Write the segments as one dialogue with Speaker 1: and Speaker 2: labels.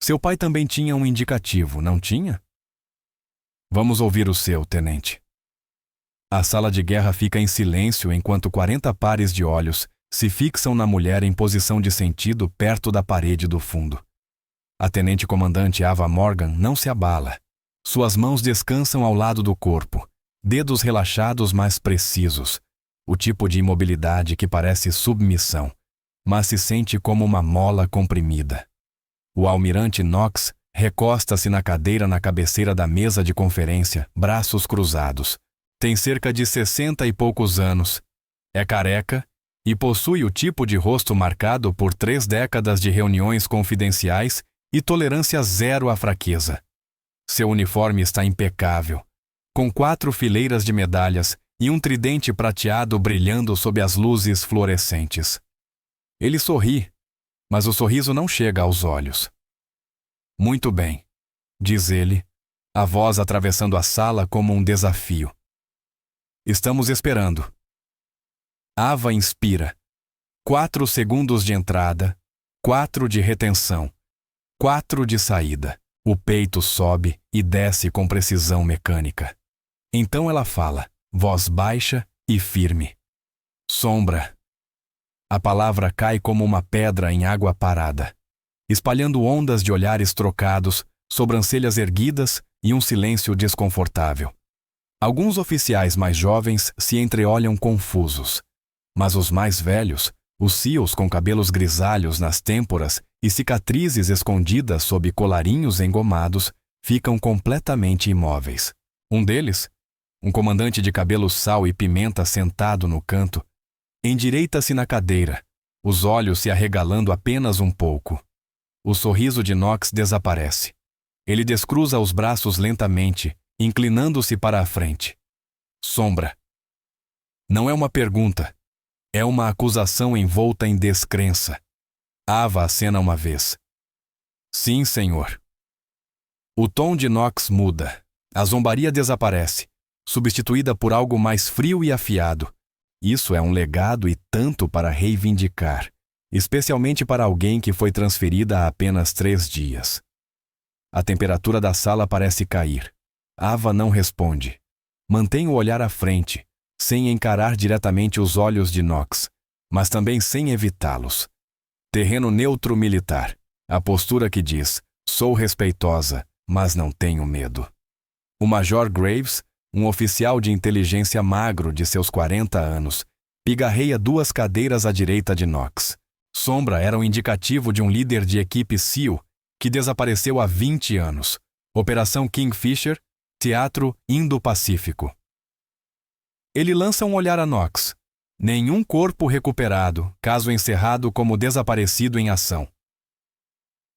Speaker 1: Seu pai também tinha um indicativo, não tinha? Vamos ouvir o seu, tenente. A sala de guerra fica em silêncio enquanto 40 pares de olhos se fixam na mulher em posição de sentido perto da parede do fundo. A tenente-comandante Ava Morgan não se abala. Suas mãos descansam ao lado do corpo, dedos relaxados mas precisos, o tipo de imobilidade que parece submissão, mas se sente como uma mola comprimida. O almirante Knox recosta-se na cadeira na cabeceira da mesa de conferência, braços cruzados. Tem cerca de 60 e poucos anos, é careca e possui o tipo de rosto marcado por 3 décadas de reuniões confidenciais e tolerância zero à fraqueza. Seu uniforme está impecável, com 4 fileiras de medalhas e um tridente prateado brilhando sob as luzes fluorescentes. Ele sorri, mas o sorriso não chega aos olhos. Muito bem, diz ele, a voz atravessando a sala como um desafio. Estamos esperando. Ava inspira. 4 segundos de entrada, 4 de retenção, 4 de saída. O peito sobe e desce com precisão mecânica. Então ela fala, voz baixa e firme. Sombra. A palavra cai como uma pedra em água parada, espalhando ondas de olhares trocados, sobrancelhas erguidas e um silêncio desconfortável. Alguns oficiais mais jovens se entreolham confusos, mas os mais velhos, os SEALs com cabelos grisalhos nas têmporas e cicatrizes escondidas sob colarinhos engomados, ficam completamente imóveis. Um deles, um comandante de cabelo sal e pimenta sentado no canto, endireita-se na cadeira, os olhos se arregalando apenas um pouco. O sorriso de Knox desaparece. Ele descruza os braços lentamente, inclinando-se para a frente. Sombra. Não é uma pergunta. É uma acusação envolta em descrença. Ava acena uma vez. Sim, senhor. O tom de Knox muda. A zombaria desaparece, substituída por algo mais frio e afiado. Isso é um legado e tanto para reivindicar, especialmente para alguém que foi transferida há apenas 3 dias. A temperatura da sala parece cair. Ava não responde. Mantém o olhar à frente, sem encarar diretamente os olhos de Knox, mas também sem evitá-los. Terreno neutro militar. A postura que diz, sou respeitosa, mas não tenho medo. O Major Graves, um oficial de inteligência magro de seus 40 anos, pigarreia 2 cadeiras à direita de Knox. Sombra era um indicativo de um líder de equipe SEAL que desapareceu há 20 anos. Operação Kingfisher, Teatro Indo-Pacífico. Ele lança um olhar a Knox. Nenhum corpo recuperado, caso encerrado como desaparecido em ação.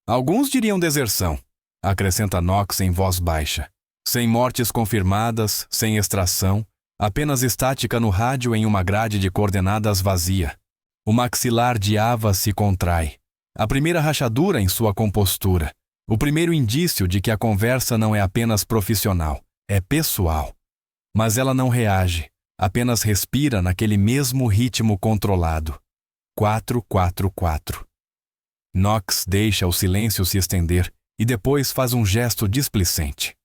Speaker 1: Alguns diriam deserção, acrescenta Knox em voz baixa. Sem mortes confirmadas, sem extração, apenas estática no rádio em uma grade de coordenadas vazia. O maxilar de Ava se contrai. A primeira rachadura em sua compostura. O primeiro indício de que a conversa não é apenas profissional, é pessoal. Mas ela não reage, apenas respira naquele mesmo ritmo controlado. 4-4-4. Knox deixa o silêncio se estender e depois faz um gesto displicente.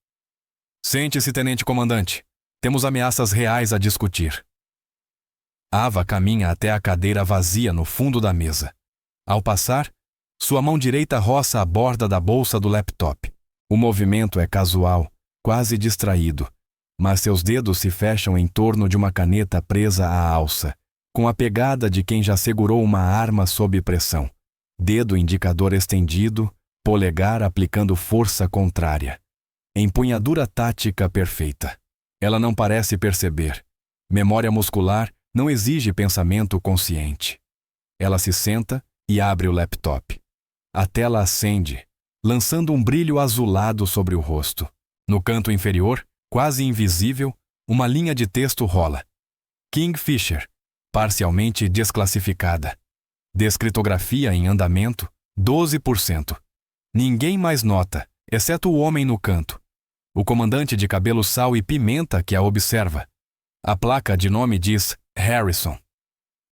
Speaker 1: Sente-se, tenente-comandante. Temos ameaças reais a discutir. Ava caminha até a cadeira vazia no fundo da mesa. Ao passar, sua mão direita roça a borda da bolsa do laptop. O movimento é casual, quase distraído, mas seus dedos se fecham em torno de uma caneta presa à alça, com a pegada de quem já segurou uma arma sob pressão. Dedo indicador estendido, polegar aplicando força contrária. Empunhadura tática perfeita. Ela não parece perceber. Memória muscular não exige pensamento consciente. Ela se senta e abre o laptop. A tela acende, lançando um brilho azulado sobre o rosto. No canto inferior, quase invisível, uma linha de texto rola. Kingfisher, parcialmente desclassificada. Descritografia em andamento, 12%. Ninguém mais nota, exceto o homem no canto. O comandante de cabelo sal e pimenta que a observa. A placa de nome diz Harrison.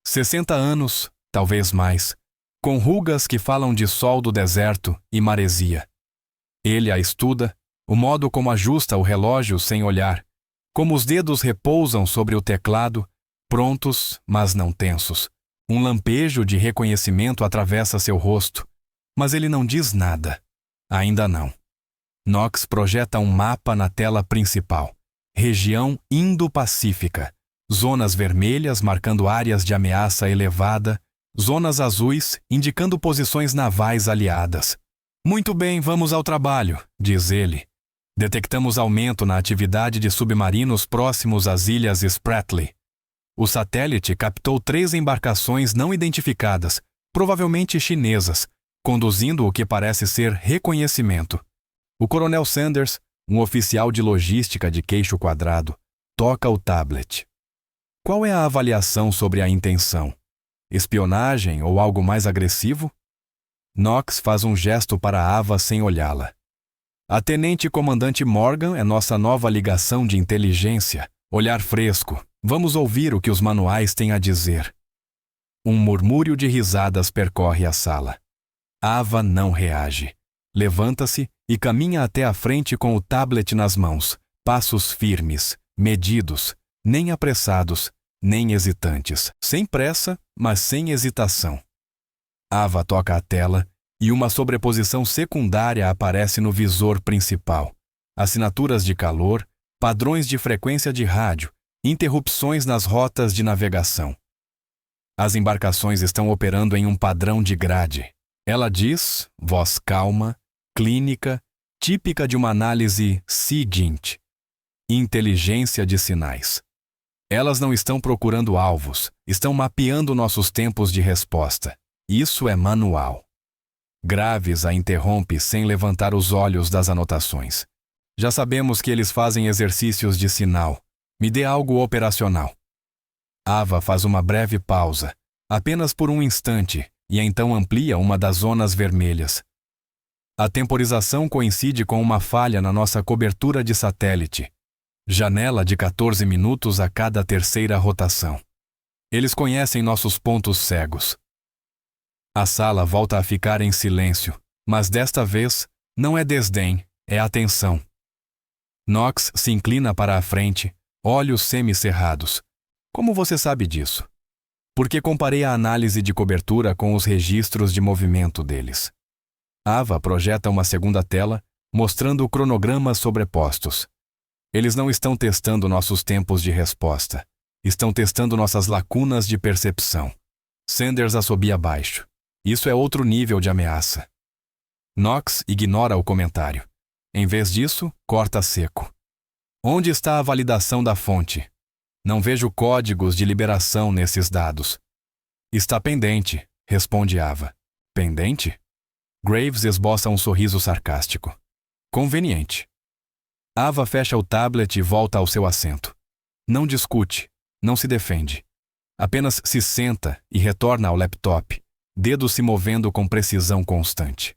Speaker 1: 60 anos, talvez mais, com rugas que falam de sol do deserto e maresia. Ele a estuda, o modo como ajusta o relógio sem olhar, como os dedos repousam sobre o teclado, prontos, mas não tensos. Um lampejo de reconhecimento atravessa seu rosto, mas ele não diz nada. Ainda não. Knox projeta um mapa na tela principal. Região Indo-Pacífica. Zonas vermelhas marcando áreas de ameaça elevada, zonas azuis indicando posições navais aliadas. Muito bem, vamos ao trabalho, diz ele. Detectamos aumento na atividade de submarinos próximos às ilhas Spratly. O satélite captou 3 embarcações não identificadas, provavelmente chinesas, conduzindo o que parece ser reconhecimento. O coronel Sanders, um oficial de logística de queixo quadrado, toca o tablet. Qual é a avaliação sobre a intenção? Espionagem ou algo mais agressivo? Knox faz um gesto para Ava sem olhá-la. A tenente-comandante Morgan é nossa nova ligação de inteligência. Olhar fresco. Vamos ouvir o que os manuais têm a dizer. Um murmúrio de risadas percorre a sala. Ava não reage. Levanta-se e caminha até a frente com o tablet nas mãos. Passos firmes, medidos, nem apressados, nem hesitantes. Sem pressa, mas sem hesitação. Ava toca a tela e uma sobreposição secundária aparece no visor principal. Assinaturas de calor, padrões de frequência de rádio, interrupções nas rotas de navegação. As embarcações estão operando em um padrão de grade. Ela diz, voz calma, clínica, típica de uma análise SIGINT. Inteligência de sinais. Elas não estão procurando alvos, estão mapeando nossos tempos de resposta. Isso é manual. Graves a interrompe sem levantar os olhos das anotações. Já sabemos que eles fazem exercícios de sinal. Me dê algo operacional. Ava faz uma breve pausa, apenas por um instante, e então amplia uma das zonas vermelhas. A temporização coincide com uma falha na nossa cobertura de satélite. Janela de 14 minutos a cada terceira rotação. Eles conhecem nossos pontos cegos. A sala volta a ficar em silêncio, mas desta vez não é desdém, é atenção. Knox se inclina para a frente, olhos semicerrados. Como você sabe disso? Porque comparei a análise de cobertura com os registros de movimento deles. Ava projeta uma segunda tela, mostrando cronogramas sobrepostos. Eles não estão testando nossos tempos de resposta. Estão testando nossas lacunas de percepção. Sanders assobia baixo. Isso é outro nível de ameaça. Knox ignora o comentário. Em vez disso, corta seco. Onde está a validação da fonte? Não vejo códigos de liberação nesses dados. Está pendente, responde Ava. Pendente? Graves esboça um sorriso sarcástico. Conveniente. Ava fecha o tablet e volta ao seu assento. Não discute, não se defende. Apenas se senta e retorna ao laptop, dedos se movendo com precisão constante.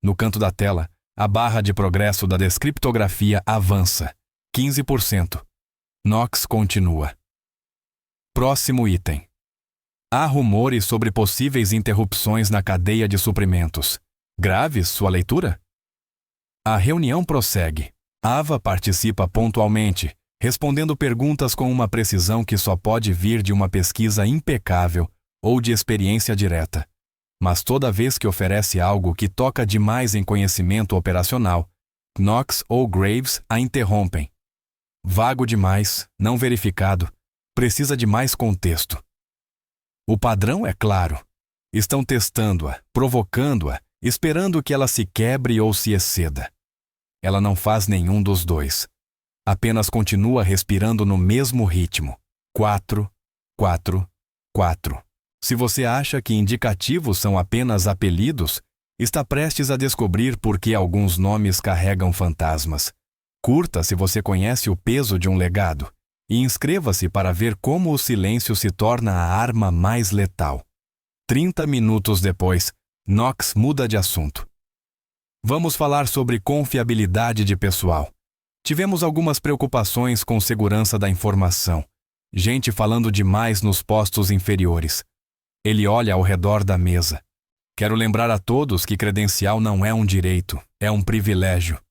Speaker 1: No canto da tela, a barra de progresso da descriptografia avança. 15%. Knox continua. Próximo item. Há rumores sobre possíveis interrupções na cadeia de suprimentos. Graves sua leitura? A reunião prossegue. Ava participa pontualmente, respondendo perguntas com uma precisão que só pode vir de uma pesquisa impecável ou de experiência direta. Mas toda vez que oferece algo que toca demais em conhecimento operacional, Knox ou Graves a interrompem. Vago demais, não verificado, precisa de mais contexto. O padrão é claro. Estão testando-a, provocando-a, esperando que ela se quebre ou se exceda. Ela não faz nenhum dos dois. Apenas continua respirando no mesmo ritmo. 4, 4, 4. Se você acha que indicativos são apenas apelidos, está prestes a descobrir por que alguns nomes carregam fantasmas. Curta se você conhece o peso de um legado e inscreva-se para ver como o silêncio se torna a arma mais letal. 30 minutos depois, Knox muda de assunto. Vamos falar sobre confiabilidade de pessoal. Tivemos algumas preocupações com segurança da informação. Gente falando demais nos postos inferiores. Ele olha ao redor da mesa. Quero lembrar a todos que credencial não é um direito, é um privilégio.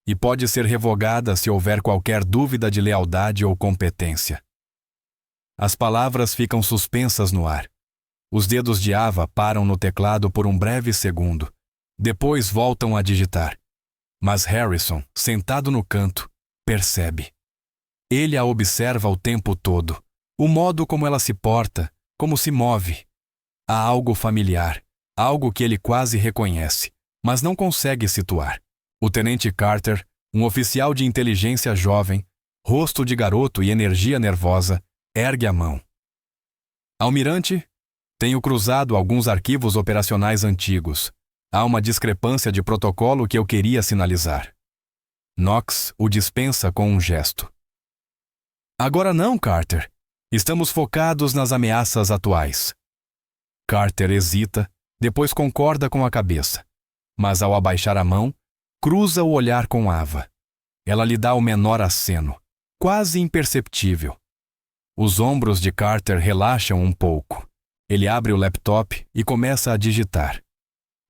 Speaker 1: E pode ser revogada se houver qualquer dúvida de lealdade ou competência. As palavras ficam suspensas no ar. Os dedos de Ava param no teclado por um breve segundo. Depois voltam a digitar. Mas Harrison, sentado no canto, percebe. Ele a observa o tempo todo. O modo como ela se porta, como se move. Há algo familiar, algo que ele quase reconhece, mas não consegue situar. O tenente Carter, um oficial de inteligência jovem, rosto de garoto e energia nervosa, ergue a mão. Almirante, tenho cruzado alguns arquivos operacionais antigos. Há uma discrepância de protocolo que eu queria sinalizar. Knox o dispensa com um gesto. Agora não, Carter. Estamos focados nas ameaças atuais. Carter hesita, depois concorda com a cabeça. Mas ao abaixar a mão, cruza o olhar com Ava. Ela lhe dá o menor aceno, quase imperceptível. Os ombros de Carter relaxam um pouco. Ele abre o laptop e começa a digitar.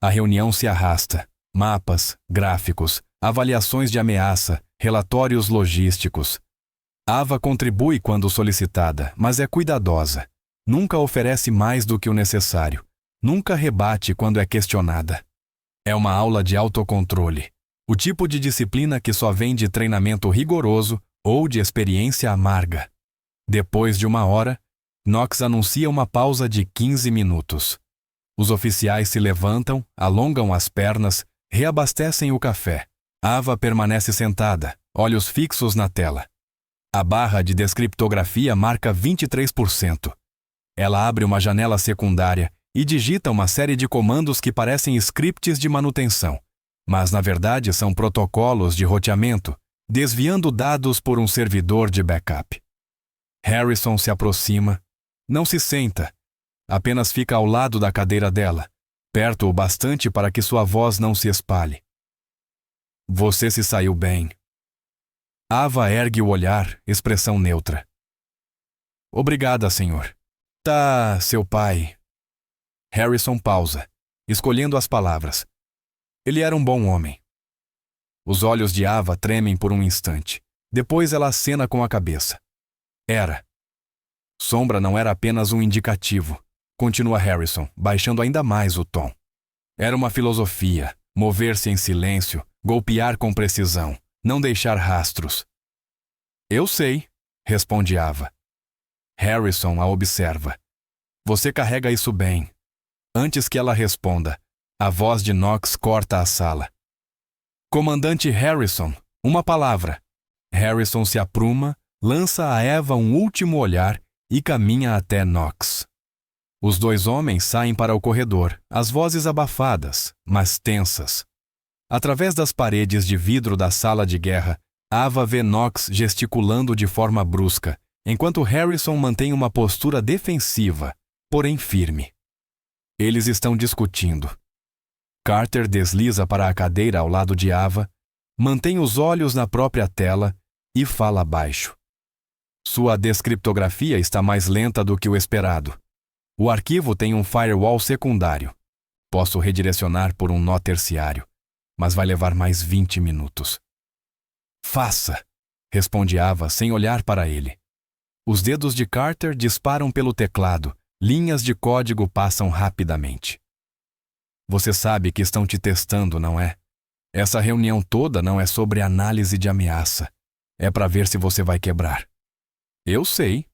Speaker 1: A reunião se arrasta. Mapas, gráficos, avaliações de ameaça, relatórios logísticos. Ava contribui quando solicitada, mas é cuidadosa. Nunca oferece mais do que o necessário. Nunca rebate quando é questionada. É uma aula de autocontrole. O tipo de disciplina que só vem de treinamento rigoroso ou de experiência amarga. Depois de 1 hora, Knox anuncia uma pausa de 15 minutos. Os oficiais se levantam, alongam as pernas, reabastecem o café. Ava permanece sentada, olhos fixos na tela. A barra de descriptografia marca 23%. Ela abre uma janela secundária e digita uma série de comandos que parecem scripts de manutenção, mas na verdade são protocolos de roteamento, desviando dados por um servidor de backup. Harrison se aproxima, não se senta, apenas fica ao lado da cadeira dela, perto o bastante para que sua voz não se espalhe. Você se saiu bem. Ava ergue o olhar, expressão neutra. Obrigada, senhor. Tá, seu pai. Harrison pausa, escolhendo as palavras. Ele era um bom homem. Os olhos de Ava tremem por um instante. Depois ela acena com a cabeça. Era. Sombra não era apenas um indicativo, continua Harrison, baixando ainda mais o tom. Era uma filosofia, mover-se em silêncio, golpear com precisão, não deixar rastros. Eu sei, responde Ava. Harrison a observa. Você carrega isso bem. Antes que ela responda, a voz de Knox corta a sala. Comandante Harrison, uma palavra. Harrison se apruma, lança a Eva um último olhar e caminha até Knox. Os dois homens saem para o corredor, as vozes abafadas, mas tensas. Através das paredes de vidro da sala de guerra, Ava vê Knox gesticulando de forma brusca, enquanto Harrison mantém uma postura defensiva, porém firme. Eles estão discutindo. Carter desliza para a cadeira ao lado de Ava, mantém os olhos na própria tela e fala baixo. Sua descriptografia está mais lenta do que o esperado. O arquivo tem um firewall secundário. Posso redirecionar por um nó terciário, mas vai levar mais 20 minutos. Faça, responde Ava sem olhar para ele. Os dedos de Carter disparam pelo teclado, linhas de código passam rapidamente. Você sabe que estão te testando, não é? Essa reunião toda não é sobre análise de ameaça. É para ver se você vai quebrar. Eu sei.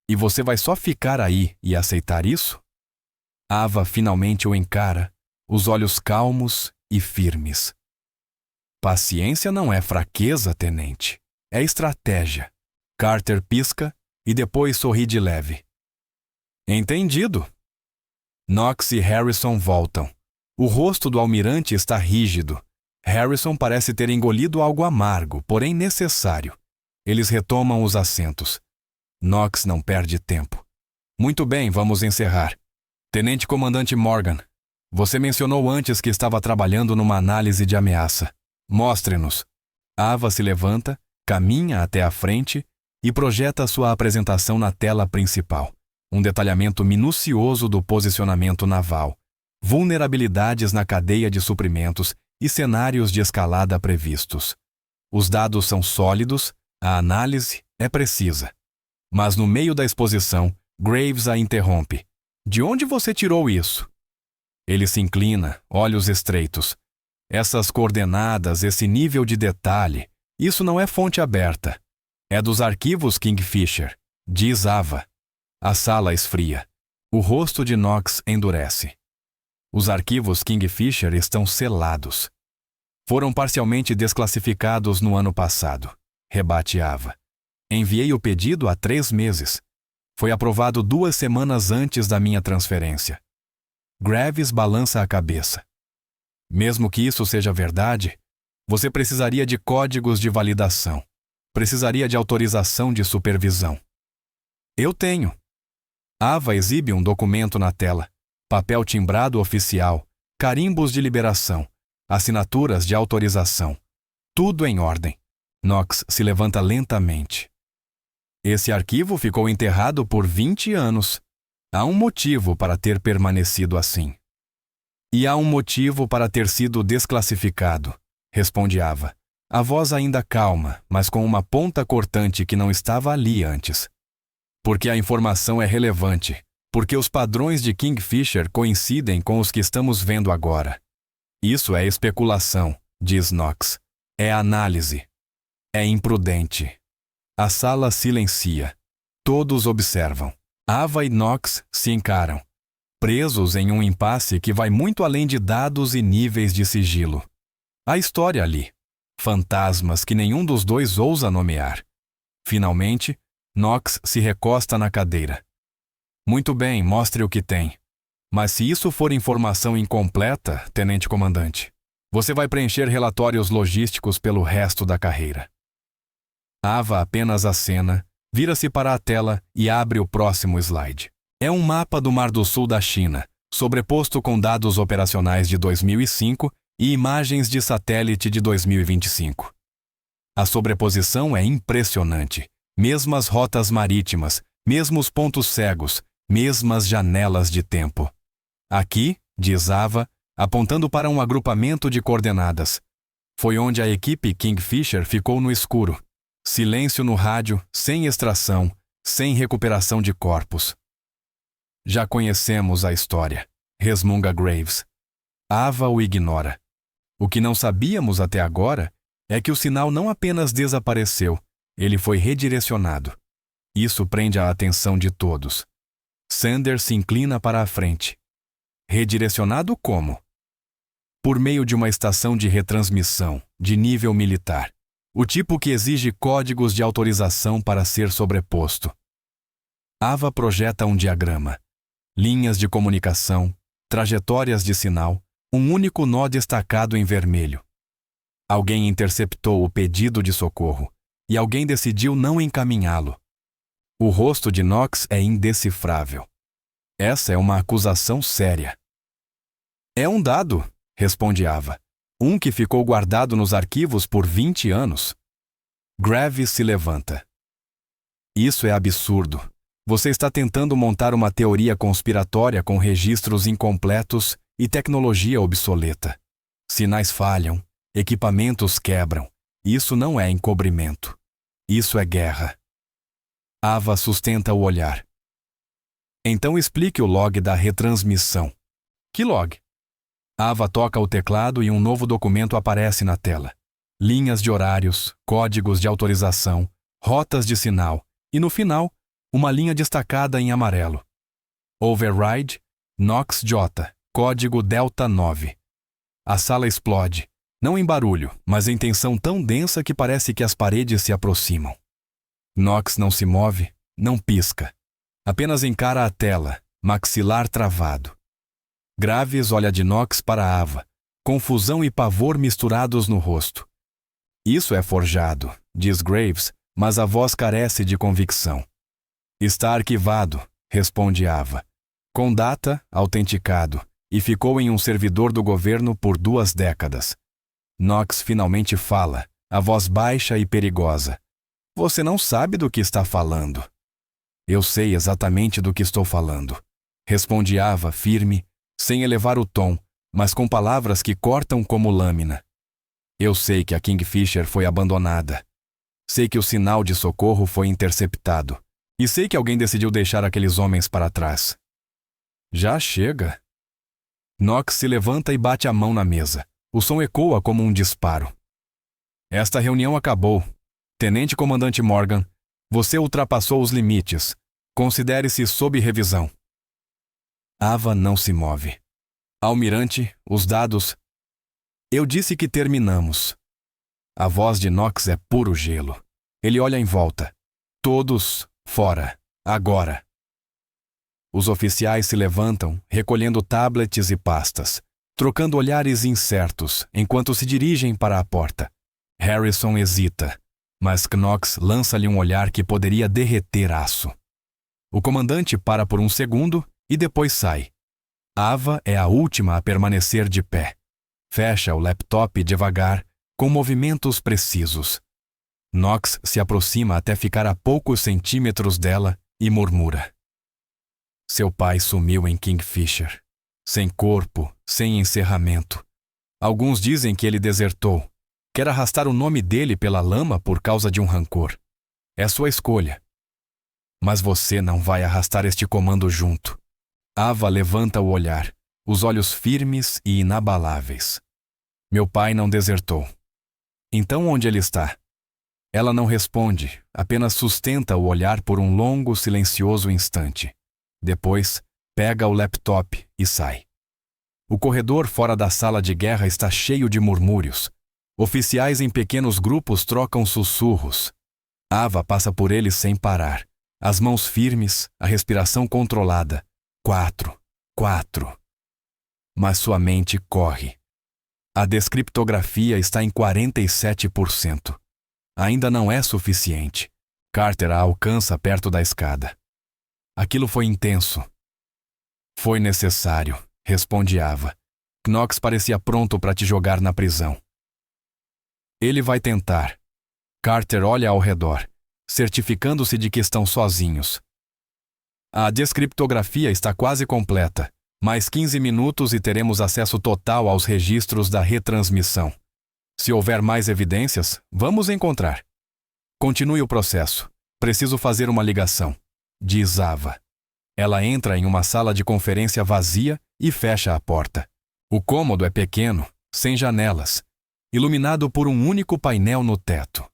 Speaker 1: E você vai só ficar aí e aceitar isso? Ava finalmente o encara, os olhos calmos e firmes. Paciência não é fraqueza, tenente. É estratégia. Carter pisca e depois sorri de leve. Entendido. Knox e Harrison voltam. O rosto do almirante está rígido. Harrison parece ter engolido algo amargo, porém necessário. Eles retomam os assentos. Knox não perde tempo. Muito bem, vamos encerrar. Tenente Comandante Morgan, você mencionou antes que estava trabalhando numa análise de ameaça. Mostre-nos. Ava se levanta, caminha até a frente e projeta sua apresentação na tela principal. Um detalhamento minucioso do posicionamento naval. vulnerabilidades na cadeia de suprimentos e cenários de escalada previstos. Os dados são sólidos, a análise é precisa. Mas no meio da exposição, Graves a interrompe. De onde você tirou isso? Ele se inclina, olhos estreitos. Essas coordenadas, esse nível de detalhe, isso não é fonte aberta. É dos arquivos Kingfisher, diz Ava. A sala esfria. O rosto de Knox endurece. Os arquivos Kingfisher estão selados. Foram parcialmente desclassificados no ano passado, rebate Ava. Enviei o pedido há 3 meses. Foi aprovado 2 semanas antes da minha transferência. Graves balança a cabeça. Mesmo que isso seja verdade, você precisaria de códigos de validação. Precisaria de autorização de supervisão. Eu tenho. Ava exibe um documento na tela. Papel timbrado oficial, carimbos de liberação, assinaturas de autorização. Tudo em ordem. Knox se levanta lentamente. Esse arquivo ficou enterrado por 20 anos. Há um motivo para ter permanecido assim. E há um motivo para ter sido desclassificado, responde Ava. A voz ainda calma, mas com uma ponta cortante que não estava ali antes. Porque a informação é relevante. Porque os padrões de Kingfisher coincidem com os que estamos vendo agora. Isso é especulação, diz Knox. É análise. É imprudente. A sala silencia. Todos observam. Ava e Knox se encaram, presos em um impasse que vai muito além de dados e níveis de sigilo. Há história ali. Fantasmas que nenhum dos dois ousa nomear. Finalmente, Knox se recosta na cadeira. Muito bem, mostre o que tem. Mas se isso for informação incompleta, tenente comandante, você vai preencher relatórios logísticos pelo resto da carreira. Ava apenas acena, vira-se para a tela e abre o próximo slide. É um mapa do Mar do Sul da China, sobreposto com dados operacionais de 2005 e imagens de satélite de 2025. A sobreposição é impressionante. Mesmas rotas marítimas, mesmos pontos cegos, mesmas janelas de tempo. Aqui, diz Ava, apontando para um agrupamento de coordenadas. Foi onde a equipe Kingfisher ficou no escuro. Silêncio no rádio, sem extração, sem recuperação de corpos. Já conhecemos a história, resmunga Graves. Ava o ignora. O que não sabíamos até agora é que o sinal não apenas desapareceu, ele foi redirecionado. Isso prende a atenção de todos. Sanders se inclina para a frente. Redirecionado como? Por meio de uma estação de retransmissão, de nível militar. O tipo que exige códigos de autorização para ser sobreposto. Ava projeta um diagrama. Linhas de comunicação, trajetórias de sinal, um único nó destacado em vermelho. Alguém interceptou o pedido de socorro, e alguém decidiu não encaminhá-lo. O rosto de Knox é indecifrável. Essa é uma acusação séria. É um dado, responde Ava. Um que ficou guardado nos arquivos por 20 anos. Graves se levanta. Isso é absurdo. Você está tentando montar uma teoria conspiratória com registros incompletos e tecnologia obsoleta. Sinais falham, equipamentos quebram. Isso não é encobrimento. Isso é guerra. Ava sustenta o olhar. Então explique o log da retransmissão. Que log? Ava toca o teclado e um novo documento aparece na tela. Linhas de horários, códigos de autorização, rotas de sinal e, no final, uma linha destacada em amarelo. Override, Knox J, código Delta 9. A sala explode, não em barulho, mas em tensão tão densa que parece que as paredes se aproximam. Knox não se move, não pisca. Apenas encara a tela, maxilar travado. Graves olha de Knox para Ava, confusão e pavor misturados no rosto. Isso é forjado, diz Graves, mas a voz carece de convicção. Está arquivado, responde Ava. Com data, autenticado, e ficou em um servidor do governo por 2 décadas. Knox finalmente fala, a voz baixa e perigosa. Você não sabe do que está falando. Eu sei exatamente do que estou falando, responde Ava firme, sem elevar o tom, mas com palavras que cortam como lâmina. Eu sei que a Kingfisher foi abandonada. Sei que o sinal de socorro foi interceptado. E sei que alguém decidiu deixar aqueles homens para trás. Já chega. Knox se levanta e bate a mão na mesa. O som ecoa como um disparo. Esta reunião acabou. Tenente Comandante Morgan, você ultrapassou os limites. Considere-se sob revisão. Ava não se move. Almirante, os dados... Eu disse que terminamos. A voz de Knox é puro gelo. Ele olha em volta. Todos fora. Agora. Os oficiais se levantam, recolhendo tablets e pastas, trocando olhares incertos enquanto se dirigem para a porta. Harrison hesita, mas Knox lança-lhe um olhar que poderia derreter aço. O comandante para por um segundo e depois sai. Ava é a última a permanecer de pé. Fecha o laptop devagar, com movimentos precisos. Knox se aproxima até ficar a poucos centímetros dela e murmura. Seu pai sumiu em Kingfisher. Sem corpo, sem encerramento. Alguns dizem que ele desertou. Quer arrastar o nome dele pela lama por causa de um rancor. É sua escolha. Mas você não vai arrastar este comando junto. Ava levanta o olhar, os olhos firmes e inabaláveis. Meu pai não desertou. Então onde ele está? Ela não responde, apenas sustenta o olhar por um longo, silencioso instante. Depois, pega o laptop e sai. O corredor fora da sala de guerra está cheio de murmúrios. Oficiais em pequenos grupos trocam sussurros. Ava passa por eles sem parar. As mãos firmes, a respiração controlada. 4. Mas sua mente corre. A descriptografia está em 47%. Ainda não é suficiente. Carter a alcança perto da escada. Aquilo foi intenso. Foi necessário, responde Ava. Knox parecia pronto para te jogar na prisão. Ele vai tentar. Carter olha ao redor, certificando-se de que estão sozinhos. A descriptografia está quase completa. Mais 15 minutos e teremos acesso total aos registros da retransmissão. Se houver mais evidências, vamos encontrar. Continue o processo. Preciso fazer uma ligação, diz Ava. Ela entra em uma sala de conferência vazia e fecha a porta. O cômodo é pequeno, sem janelas, iluminado por um único painel no teto.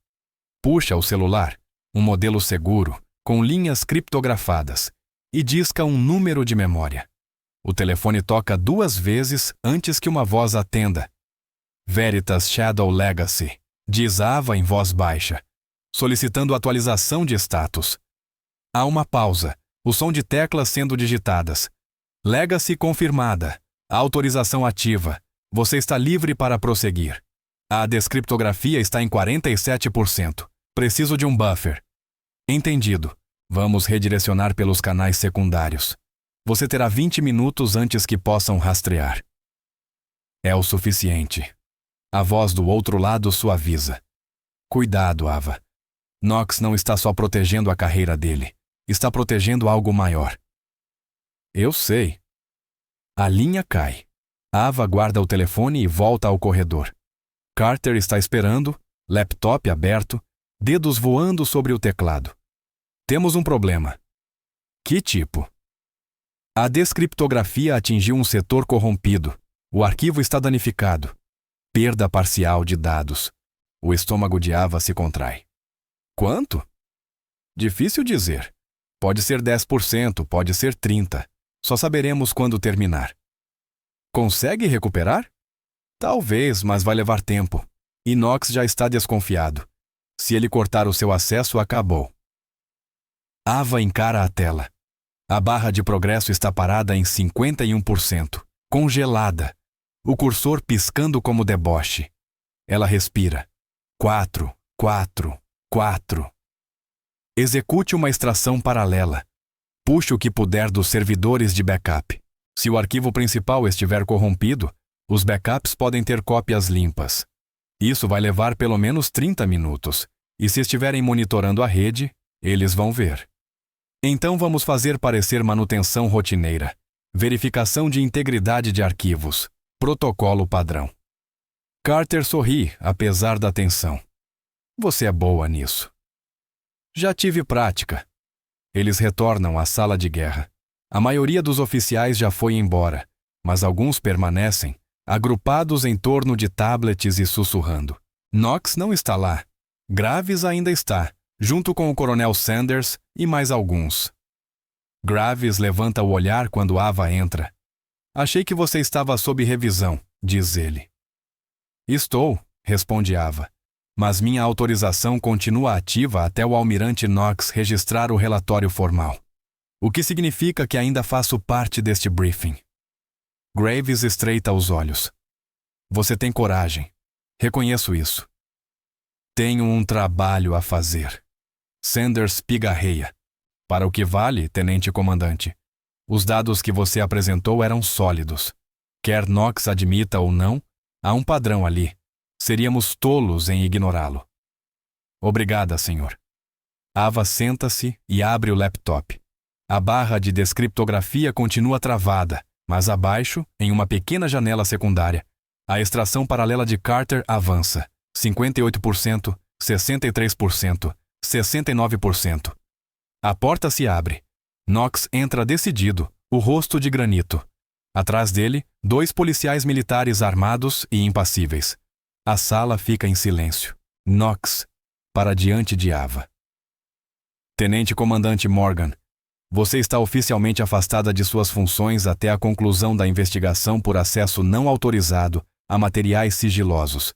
Speaker 1: Puxa o celular, um modelo seguro, com linhas criptografadas, e disca um número de memória. O telefone toca 2 vezes antes que uma voz atenda. Veritas Shadow Legacy, diz Ava em voz baixa, solicitando atualização de status. Há uma pausa, o som de teclas sendo digitadas. Legacy confirmada. Autorização ativa. Você está livre para prosseguir. A descriptografia está em 47%. Preciso de um buffer. Entendido. Vamos redirecionar pelos canais secundários. Você terá 20 minutos antes que possam rastrear. É o suficiente. A voz do outro lado suaviza. Cuidado, Ava. Knox não está só protegendo a carreira dele. Está protegendo algo maior. Eu sei. A linha cai. Ava guarda o telefone e volta ao corredor. Carter está esperando, laptop aberto, dedos voando sobre o teclado. Temos um problema. Que tipo? A descriptografia atingiu um setor corrompido. O arquivo está danificado. Perda parcial de dados. O estômago de Ava se contrai. Quanto? Difícil dizer. Pode ser 10%, pode ser 30%. Só saberemos quando terminar. Consegue recuperar? Talvez, mas vai levar tempo. E Knox já está desconfiado. Se ele cortar o seu acesso, acabou. Ava encara a tela. A barra de progresso está parada em 51%, congelada. O cursor piscando como deboche. Ela respira. 4. Execute uma extração paralela. Puxe o que puder dos servidores de backup. Se o arquivo principal estiver corrompido, os backups podem ter cópias limpas. Isso vai levar pelo menos 30 minutos. E se estiverem monitorando a rede, eles vão ver. Então vamos fazer parecer manutenção rotineira. Verificação de integridade de arquivos. Protocolo padrão. Carter sorri, apesar da tensão. Você é boa nisso. Já tive prática. Eles retornam à sala de guerra. A maioria dos oficiais já foi embora, mas alguns permanecem, agrupados em torno de tablets e sussurrando. Knox não está lá. Graves ainda está, junto com o Coronel Sanders e mais alguns. Graves levanta o olhar quando Ava entra. Achei que você estava sob revisão, diz ele. Estou, responde Ava, mas minha autorização continua ativa até o almirante Knox registrar o relatório formal. O que significa que ainda faço parte deste briefing. Graves estreita os olhos. Você tem coragem. Reconheço isso. Tenho um trabalho a fazer. Sanders pigarreia. Para o que vale, tenente comandante, os dados que você apresentou eram sólidos. Quer Knox admita ou não, há um padrão ali. Seríamos tolos em ignorá-lo. Obrigada, senhor. Ava senta-se e abre o laptop. A barra de descriptografia continua travada, mas abaixo, em uma pequena janela secundária, a extração paralela de Carter avança. 58%, 63%, 69%. A porta se abre. Knox entra decidido, o rosto de granito. Atrás dele, 2 policiais militares armados e impassíveis. A sala fica em silêncio. Knox, para diante de Ava. Tenente Comandante Morgan, você está oficialmente afastada de suas funções até a conclusão da investigação por acesso não autorizado a materiais sigilosos.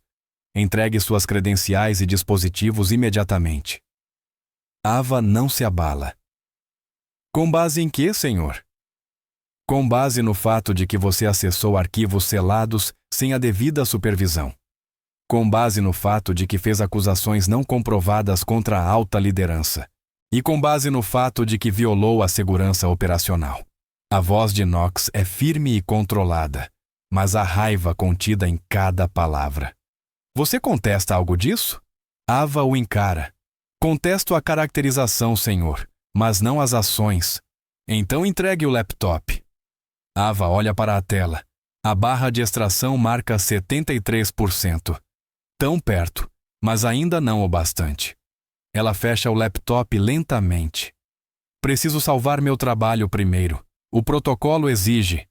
Speaker 1: Entregue suas credenciais e dispositivos imediatamente. Ava não se abala. Com base em quê, senhor? Com base no fato de que você acessou arquivos selados sem a devida supervisão. Com base no fato de que fez acusações não comprovadas contra a alta liderança. E com base no fato de que violou a segurança operacional. A voz de Knox é firme e controlada, mas há raiva contida em cada palavra. Você contesta algo disso? Ava o encara. Contesto a caracterização, senhor, mas não as ações. Então entregue o laptop. Ava olha para a tela. A barra de extração marca 73%. Tão perto, mas ainda não o bastante. Ela fecha o laptop lentamente. Preciso salvar meu trabalho primeiro. O protocolo exige.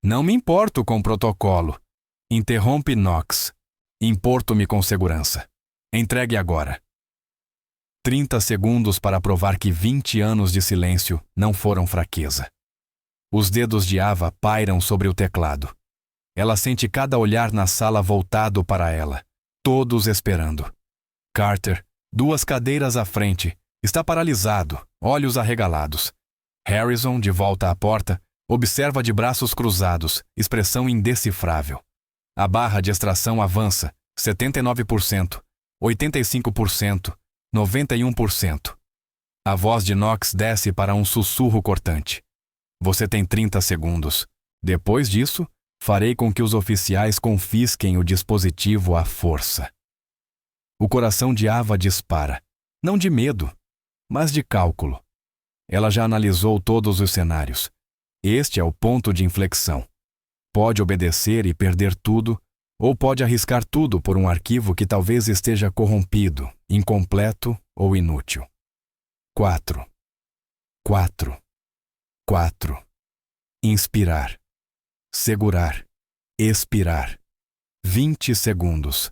Speaker 1: Não me importo com o protocolo. Interrompe Knox. Importo-me com segurança. Entregue agora. 30 segundos para provar que 20 anos de silêncio não foram fraqueza. Os dedos de Ava pairam sobre o teclado. Ela sente cada olhar na sala voltado para ela, todos esperando. Carter, 2 cadeiras à frente, está paralisado, olhos arregalados. Harrison, de volta à porta, observa de braços cruzados, expressão indecifrável. A barra de extração avança, 79%, 85%, 91%. A voz de Knox desce para um sussurro cortante. Você tem 30 segundos. Depois disso, farei com que os oficiais confisquem o dispositivo à força. O coração de Ava dispara, não de medo, mas de cálculo. Ela já analisou todos os cenários. Este é o ponto de inflexão. Pode obedecer e perder tudo, ou pode arriscar tudo por um arquivo que talvez esteja corrompido, incompleto ou inútil. 4. 4. 4. Inspirar. Segurar. Expirar. 20 segundos.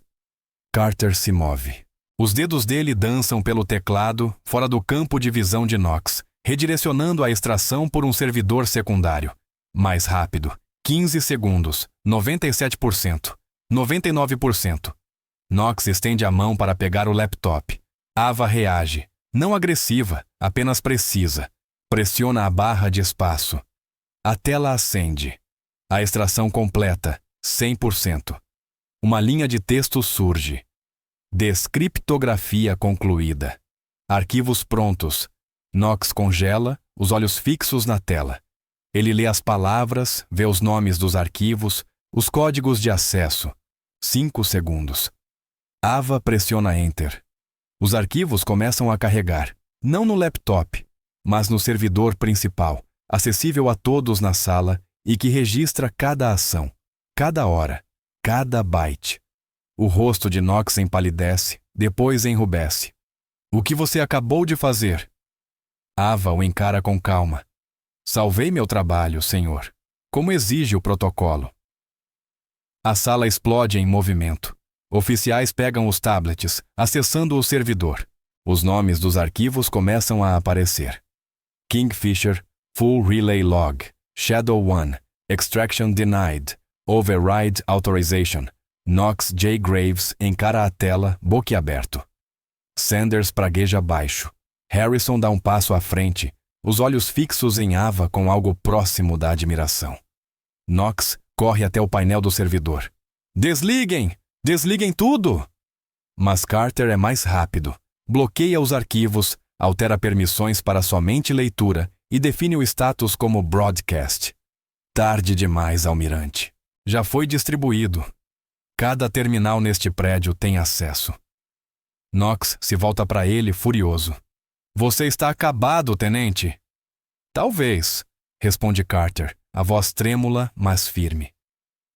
Speaker 1: Carter se move. Os dedos dele dançam pelo teclado, fora do campo de visão de Knox, redirecionando a extração por um servidor secundário. Mais rápido. 15 segundos. 97%. 99%. Knox estende a mão para pegar o laptop. Ava reage. Não agressiva, apenas precisa. Pressiona a barra de espaço. A tela acende. A extração completa. 100%. Uma linha de texto surge. Descriptografia concluída. Arquivos prontos. Knox congela, os olhos fixos na tela. Ele lê as palavras, vê os nomes dos arquivos, os códigos de acesso. 5 segundos. Ava pressiona Enter. Os arquivos começam a carregar, não no laptop, mas no servidor principal, acessível a todos na sala e que registra cada ação, cada hora, cada byte. O rosto de Knox empalidece, depois enrubesce. O que você acabou de fazer? Ava o encara com calma. Salvei meu trabalho, senhor, como exige o protocolo. A sala explode em movimento. Oficiais pegam os tablets, acessando o servidor. Os nomes dos arquivos começam a aparecer. Kingfisher, Full Relay Log, Shadow One, Extraction Denied, Override Authorization. Knox J. Graves encara a tela, boquiaberto. Sanders pragueja baixo. Harrison dá um passo à frente, os olhos fixos em Ava com algo próximo da admiração. Knox corre até o painel do servidor. Desliguem! Desliguem tudo! Mas Carter é mais rápido. Bloqueia os arquivos, altera permissões para somente leitura e define o status como broadcast. Tarde demais, almirante. Já foi distribuído. Cada terminal neste prédio tem acesso. Knox se volta para ele furioso. Você está acabado, tenente. Talvez, responde Carter, a voz trêmula, mas firme.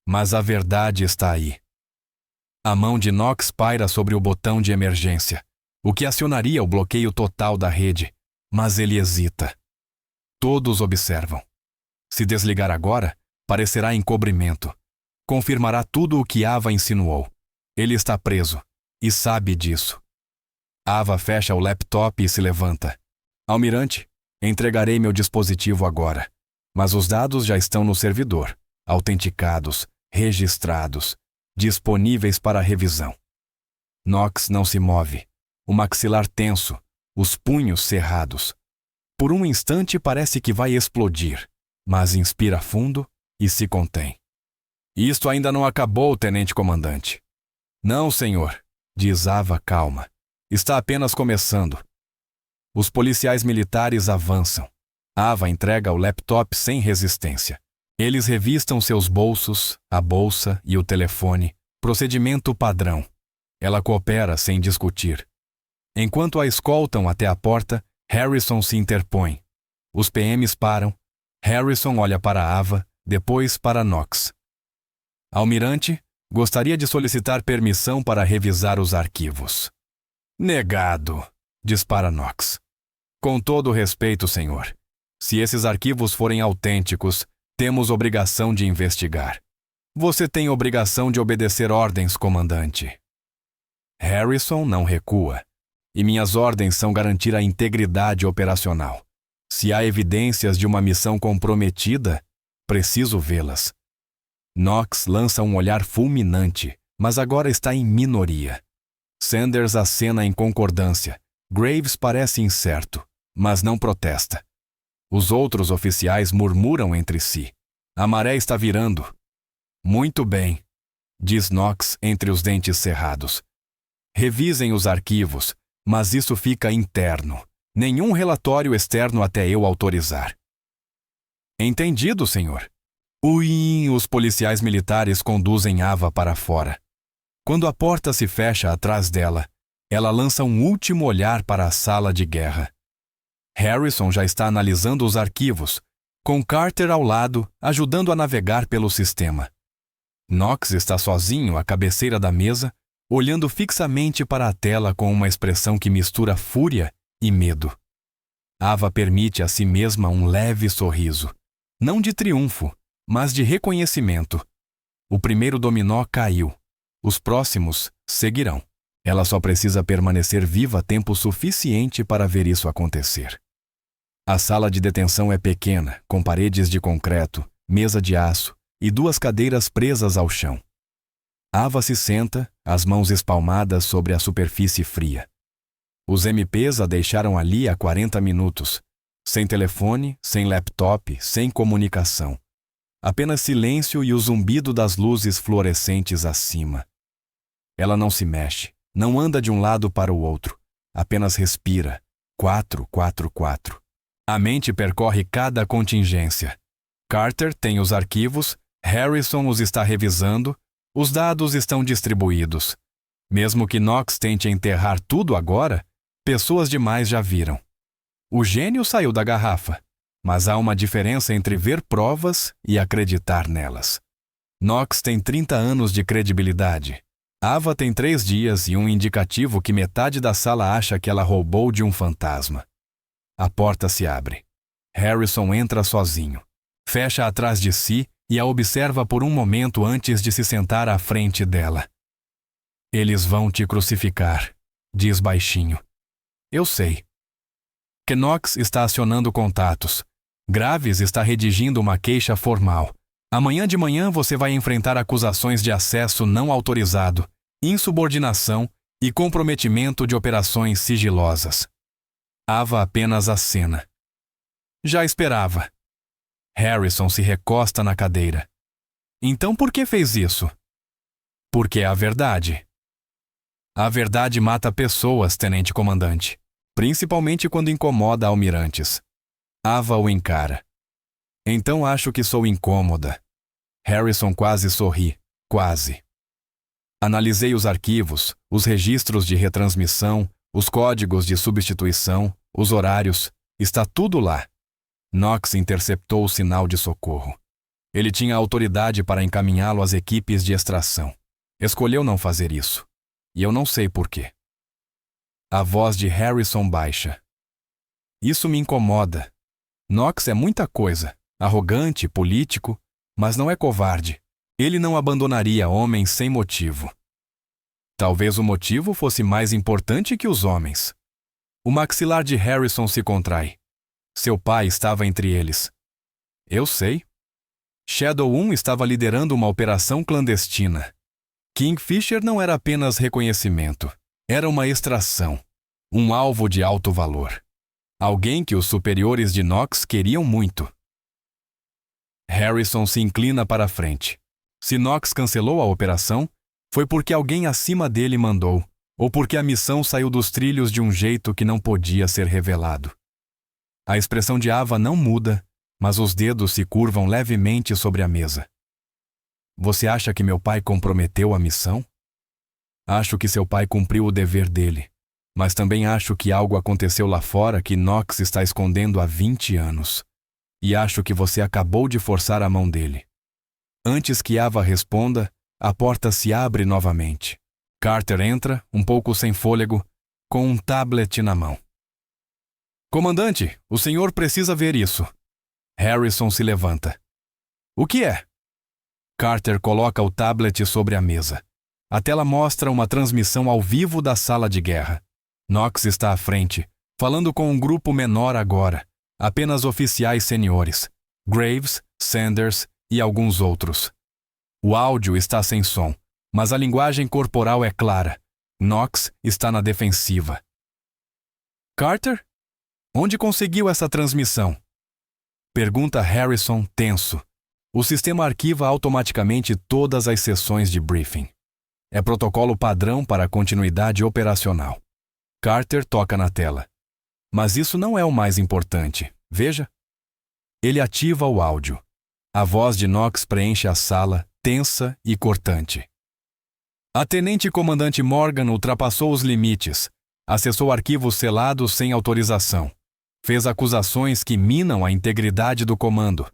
Speaker 1: Mas a verdade está aí. A mão de Knox paira sobre o botão de emergência, o que acionaria o bloqueio total da rede, mas ele hesita. Todos observam. Se desligar agora, parecerá encobrimento. Confirmará tudo o que Ava insinuou. Ele está preso, e sabe disso. Ava fecha o laptop e se levanta. Almirante, entregarei meu dispositivo agora, mas os dados já estão no servidor, autenticados, registrados, disponíveis para revisão. Knox não se move, o maxilar tenso, os punhos cerrados. Por um instante parece que vai explodir, mas inspira fundo e se contém. Isto ainda não acabou, tenente-comandante. Não, senhor, diz Ava calma. Está apenas começando. Os policiais militares avançam. Ava entrega o laptop sem resistência. Eles revistam seus bolsos, a bolsa e o telefone. Procedimento padrão. Ela coopera sem discutir. Enquanto a escoltam até a porta, Harrison se interpõe. Os PMs param. Harrison olha para Ava, depois para Knox. Almirante, gostaria de solicitar permissão para revisar os arquivos. Negado, dispara Knox. Com todo o respeito, senhor. Se esses arquivos forem autênticos, temos obrigação de investigar. Você tem obrigação de obedecer ordens, comandante. Harrison não recua. E minhas ordens são garantir a integridade operacional. Se há evidências de uma missão comprometida, preciso vê-las. Knox lança um olhar fulminante, mas agora está em minoria. Sanders acena em concordância. Graves parece incerto, mas não protesta. Os outros oficiais murmuram entre si. A maré está virando. Muito bem, diz Knox entre os dentes cerrados. Revisem os arquivos, mas isso fica interno. Nenhum relatório externo até eu autorizar. Entendido, senhor. Os policiais militares conduzem Ava para fora. Quando a porta se fecha atrás dela, ela lança um último olhar para a sala de guerra. Harrison já está analisando os arquivos, com Carter ao lado, ajudando a navegar pelo sistema. Knox está sozinho à cabeceira da mesa, olhando fixamente para a tela com uma expressão que mistura fúria e medo. Ava permite a si mesma um leve sorriso, não de triunfo, mas de reconhecimento. O primeiro dominó caiu. Os próximos seguirão. Ela só precisa permanecer viva tempo suficiente para ver isso acontecer. A sala de detenção é pequena, com paredes de concreto, mesa de aço e 2 cadeiras presas ao chão. Ava se senta, as mãos espalmadas sobre a superfície fria. Os MPs a deixaram ali há 40 minutos, sem telefone, sem laptop, sem comunicação. Apenas silêncio e o zumbido das luzes fluorescentes acima. Ela não se mexe, não anda de um lado para o outro, apenas respira. 4, 4, 4. A mente percorre cada contingência. Carter tem os arquivos, Harrison os está revisando, os dados estão distribuídos. Mesmo que Knox tente enterrar tudo agora, pessoas demais já viram. O gênio saiu da garrafa. Mas há uma diferença entre ver provas e acreditar nelas. Knox tem 30 anos de credibilidade. Ava tem 3 dias e um indicativo que metade da sala acha que ela roubou de um fantasma. A porta se abre. Harrison entra sozinho. Fecha atrás de si e a observa por um momento antes de se sentar à frente dela. Eles vão te crucificar, diz baixinho. Eu sei. Knox está acionando contatos. Graves está redigindo uma queixa formal. Amanhã de manhã você vai enfrentar acusações de acesso não autorizado, insubordinação e comprometimento de operações sigilosas. Ava apenas acena. Já esperava. Harrison se recosta na cadeira. Então por que fez isso? Porque é a verdade. A verdade mata pessoas, tenente comandante, principalmente quando incomoda almirantes. Ava o encara. Então acho que sou incômoda. Harrison quase sorri, quase. Analisei os arquivos, os registros de retransmissão, os códigos de substituição, os horários, está tudo lá. Knox interceptou o sinal de socorro. Ele tinha autoridade para encaminhá-lo às equipes de extração. Escolheu não fazer isso. E eu não sei por quê. A voz de Harrison baixa. Isso me incomoda. Knox é muita coisa, arrogante, político, mas não é covarde. Ele não abandonaria homens sem motivo. Talvez o motivo fosse mais importante que os homens. O maxilar de Harrison se contrai. Seu pai estava entre eles. Eu sei. Shadow 1 estava liderando uma operação clandestina. Kingfisher não era apenas reconhecimento. Era uma extração. Um alvo de alto valor. Alguém que os superiores de Knox queriam muito. Harrison se inclina para a frente. Se Knox cancelou a operação, foi porque alguém acima dele mandou, ou porque a missão saiu dos trilhos de um jeito que não podia ser revelado. A expressão de Ava não muda, mas os dedos se curvam levemente sobre a mesa. Você acha que meu pai comprometeu a missão? Acho que seu pai cumpriu o dever dele, mas também acho que algo aconteceu lá fora que Knox está escondendo há 20 anos. E acho que você acabou de forçar a mão dele. Antes que Ava responda, a porta se abre novamente. Carter entra, um pouco sem fôlego, com um tablet na mão. Comandante, o senhor precisa ver isso. Harrison se levanta. O que é? Carter coloca o tablet sobre a mesa. A tela mostra uma transmissão ao vivo da sala de guerra. Knox está à frente, falando com um grupo menor agora. Apenas oficiais seniores, Graves, Sanders e alguns outros. O áudio está sem som, mas a linguagem corporal é clara. Knox está na defensiva. Carter? Onde conseguiu essa transmissão? Pergunta Harrison, tenso. O sistema arquiva automaticamente todas as sessões de briefing. É protocolo padrão para a continuidade operacional. Carter toca na tela. Mas isso não é o mais importante. Veja. Ele ativa o áudio. A voz de Knox preenche a sala, tensa e cortante. A tenente-comandante Morgan ultrapassou os limites. Acessou arquivos selados sem autorização. Fez acusações que minam a integridade do comando.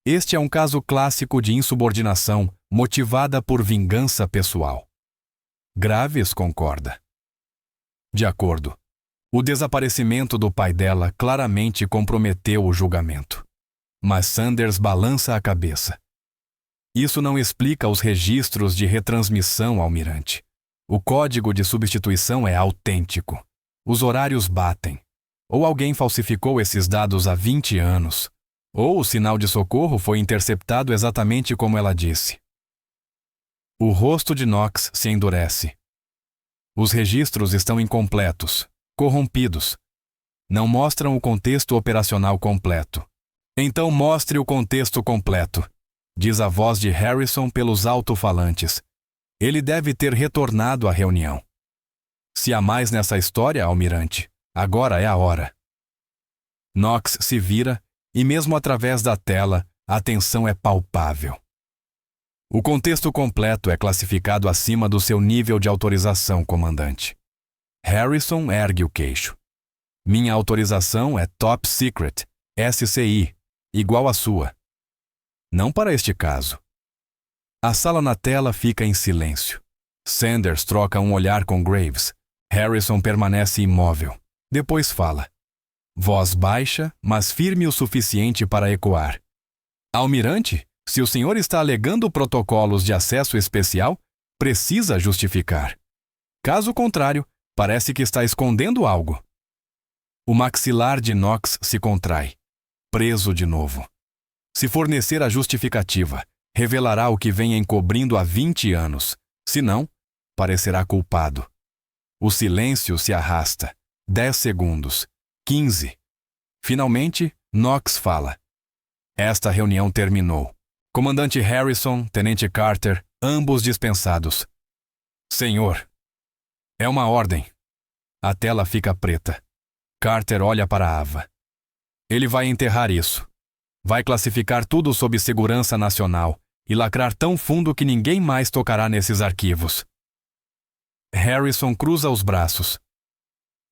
Speaker 1: Este é um caso clássico de insubordinação motivada por vingança pessoal. Graves concorda. De acordo. O desaparecimento do pai dela claramente comprometeu o julgamento. Mas Sanders balança a cabeça. Isso não explica os registros de retransmissão, almirante. O código de substituição é autêntico. Os horários batem. Ou alguém falsificou esses dados há 20 anos. Ou o sinal de socorro foi interceptado exatamente como ela disse. O rosto de Knox se endurece. Os registros estão incompletos. Corrompidos. Não mostram o contexto operacional completo. Então mostre o contexto completo, diz a voz de Harrison pelos alto-falantes. Ele deve ter retornado à reunião. Se há mais nessa história, almirante, agora é a hora. Knox se vira e mesmo através da tela, a tensão é palpável. O contexto completo é classificado acima do seu nível de autorização, comandante. Harrison ergue o queixo. Minha autorização é top secret SCI, igual à sua. Não para este caso. A sala na tela fica em silêncio. Sanders troca um olhar com Graves. Harrison permanece imóvel. Depois fala. Voz baixa, mas firme o suficiente para ecoar. Almirante, se o senhor está alegando protocolos de acesso especial, precisa justificar. Caso contrário, parece que está escondendo algo. O maxilar de Knox se contrai. Preso de novo. Se fornecer a justificativa, revelará o que vem encobrindo há 20 anos. Se não, parecerá culpado. O silêncio se arrasta. 10 segundos. 15. Finalmente, Knox fala. Esta reunião terminou. Comandante Harrison, Tenente Carter, ambos dispensados. Senhor. É uma ordem. A tela fica preta. Carter olha para Ava. Ele vai enterrar isso. Vai classificar tudo sob segurança nacional e lacrar tão fundo que ninguém mais tocará nesses arquivos. Harrison cruza os braços.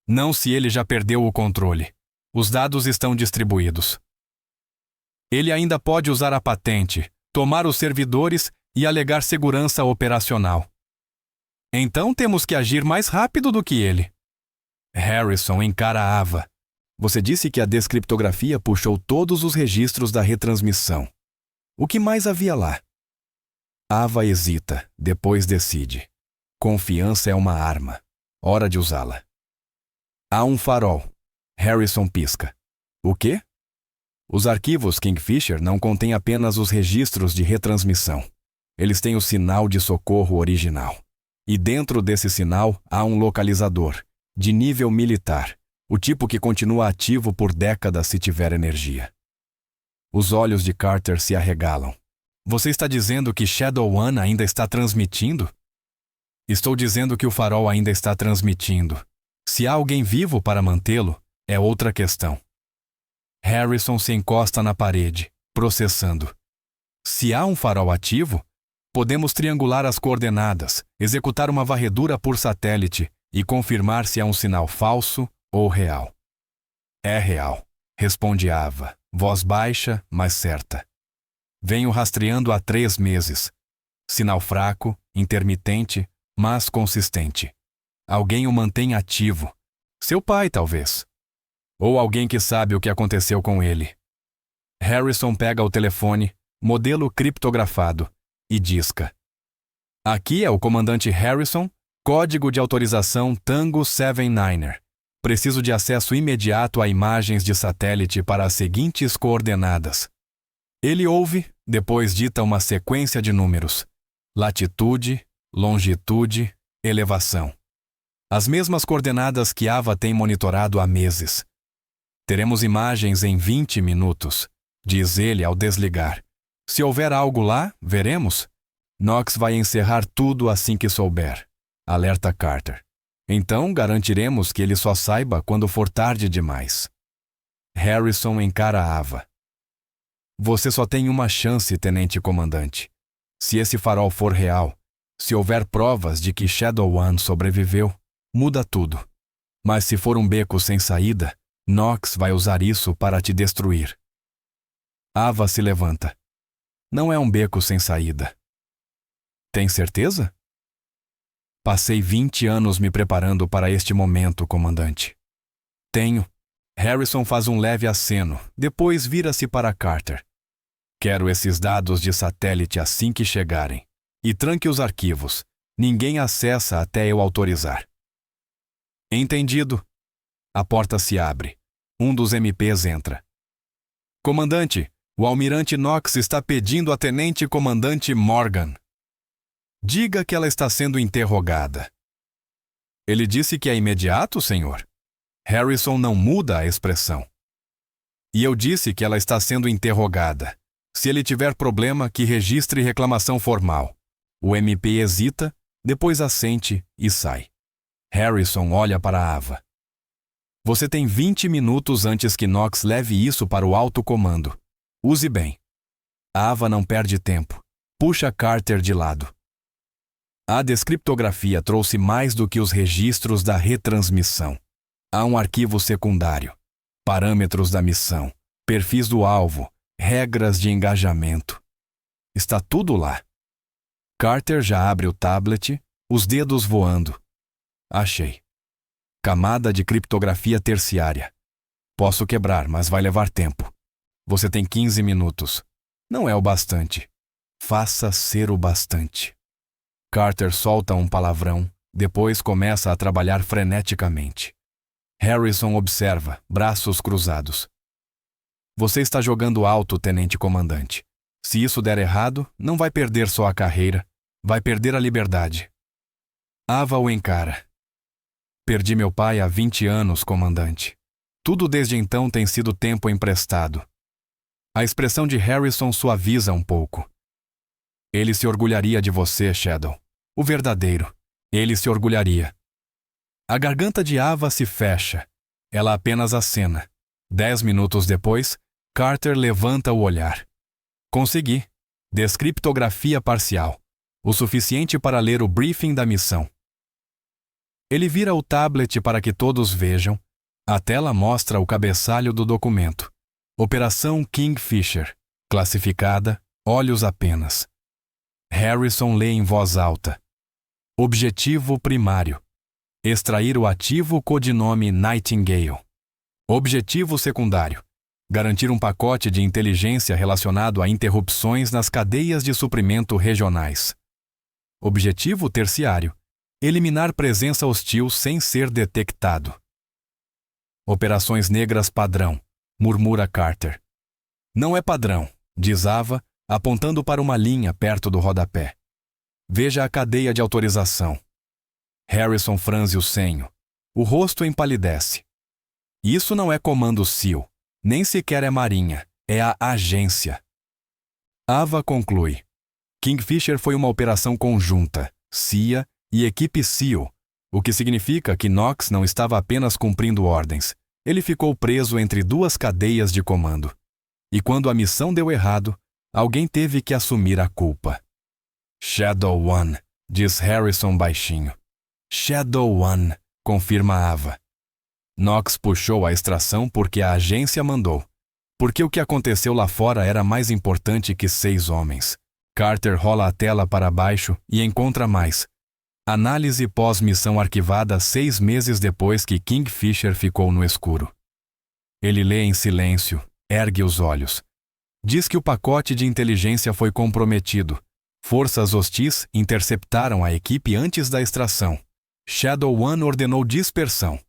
Speaker 1: Não se ele já perdeu o controle. Os dados estão distribuídos. Ele ainda pode usar a patente, tomar os servidores e alegar segurança operacional. Então temos que agir mais rápido do que ele. Harrison encara Ava. Você disse que a descriptografia puxou todos os registros da retransmissão. O que mais havia lá? Ava hesita, depois decide. Confiança é uma arma. Hora de usá-la. Há um farol. Harrison pisca. O quê? Os arquivos Kingfisher não contêm apenas os registros de retransmissão. Eles têm o sinal de socorro original. E dentro desse sinal há um localizador, de nível militar, o tipo que continua ativo por décadas se tiver energia. Os olhos de Carter se arregalam. Você está dizendo que Shadow One ainda está transmitindo? Estou dizendo que o farol ainda está transmitindo. Se há alguém vivo para mantê-lo, é outra questão. Harrison se encosta na parede, processando. Se há um farol ativo, podemos triangular as coordenadas, executar uma varredura por satélite e confirmar se é um sinal falso ou real. É real, responde Ava, voz baixa, mas certa. Venho rastreando há 3 meses. Sinal fraco, intermitente, mas consistente. Alguém o mantém ativo. Seu pai, talvez. Ou alguém que sabe o que aconteceu com ele. Harrison pega o telefone, modelo criptografado, e disca. Aqui é o comandante Harrison, código de autorização Tango 79er. Preciso de acesso imediato a imagens de satélite para as seguintes coordenadas. Ele ouve, depois dita uma sequência de números. Latitude, longitude, elevação. As mesmas coordenadas que Ava tem monitorado há meses. Teremos imagens em 20 minutos, diz ele ao desligar. Se houver algo lá, veremos. Knox vai encerrar tudo assim que souber, alerta Carter. Então garantiremos que ele só saiba quando for tarde demais. Harrison encara Ava. Você só tem uma chance, tenente comandante. Se esse farol for real, se houver provas de que Shadow One sobreviveu, muda tudo. Mas se for um beco sem saída, Knox vai usar isso para te destruir. Ava se levanta. Não é um beco sem saída. Tem certeza? Passei 20 anos me preparando para este momento, comandante. Tenho. Harrison faz um leve aceno, depois vira-se para Carter. Quero esses dados de satélite assim que chegarem. E tranque os arquivos. Ninguém acessa até eu autorizar. Entendido. A porta se abre. Um dos MPs entra. Comandante, o almirante Knox está pedindo a tenente-comandante Morgan. Diga que ela está sendo interrogada. Ele disse que é imediato, senhor? Harrison não muda a expressão. E eu disse que ela está sendo interrogada. Se ele tiver problema, que registre reclamação formal. O MP hesita, depois assente e sai. Harrison olha para Ava. Você tem 20 minutos antes que Knox leve isso para o alto comando. Use bem. Ava não perde tempo. Puxa Carter de lado. A descriptografia trouxe mais do que os registros da retransmissão. Há um arquivo secundário. Parâmetros da missão. Perfis do alvo, regras de engajamento. Está tudo lá. Carter já abre o tablet, os dedos voando. Achei. Camada de criptografia terciária. Posso quebrar, mas vai levar tempo. Você tem 15 minutos. Não é o bastante. Faça ser o bastante. Carter solta um palavrão, depois começa a trabalhar freneticamente. Harrison observa, braços cruzados. Você está jogando alto, tenente comandante. Se isso der errado, não vai perder só a carreira, vai perder a liberdade. Ava o encara. Perdi meu pai há 20 anos, comandante. Tudo desde então tem sido tempo emprestado. A expressão de Harrison suaviza um pouco. Ele se orgulharia de você, Shadow. O verdadeiro. Ele se orgulharia. A garganta de Ava se fecha. Ela apenas acena. 10 minutos depois, Carter levanta o olhar. Consegui. Descriptografia parcial. O suficiente para ler o briefing da missão. Ele vira o tablet para que todos vejam. A tela mostra o cabeçalho do documento. Operação Kingfisher. Classificada, olhos apenas. Harrison lê em voz alta. Objetivo primário. Extrair o ativo codinome Nightingale. Objetivo secundário. Garantir um pacote de inteligência relacionado a interrupções nas cadeias de suprimento regionais. Objetivo terciário. Eliminar presença hostil sem ser detectado. Operações negras padrão, murmura Carter. Não é padrão, diz Ava, apontando para uma linha perto do rodapé. Veja a cadeia de autorização. Harrison franze o senho. O rosto empalidece. Isso não é comando SEAL, nem sequer é marinha, é a agência. Ava conclui. Kingfisher foi uma operação conjunta, CIA e equipe SEAL, o que significa que Knox não estava apenas cumprindo ordens, ele ficou preso entre duas cadeias de comando. E quando a missão deu errado, alguém teve que assumir a culpa. Shadow One, diz Harrison baixinho. Shadow One, confirma Ava. Knox puxou a extração porque a agência mandou. Porque o que aconteceu lá fora era mais importante que 6 homens. Carter rola a tela para baixo e encontra mais. Análise pós-missão arquivada 6 meses depois que Kingfisher ficou no escuro. Ele lê em silêncio, ergue os olhos. Diz que o pacote de inteligência foi comprometido. Forças hostis interceptaram a equipe antes da extração. Shadow One ordenou dispersão.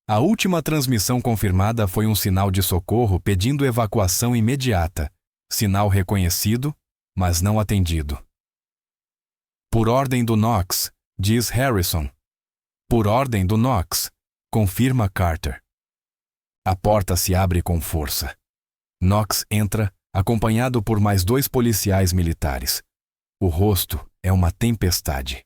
Speaker 1: A última transmissão confirmada foi um sinal de socorro pedindo evacuação imediata. Sinal reconhecido, mas não atendido. Por ordem do Knox, diz Harrison. Por ordem do Knox, confirma Carter. A porta se abre com força. Knox entra, acompanhado por mais 2 policiais militares. O rosto é uma tempestade.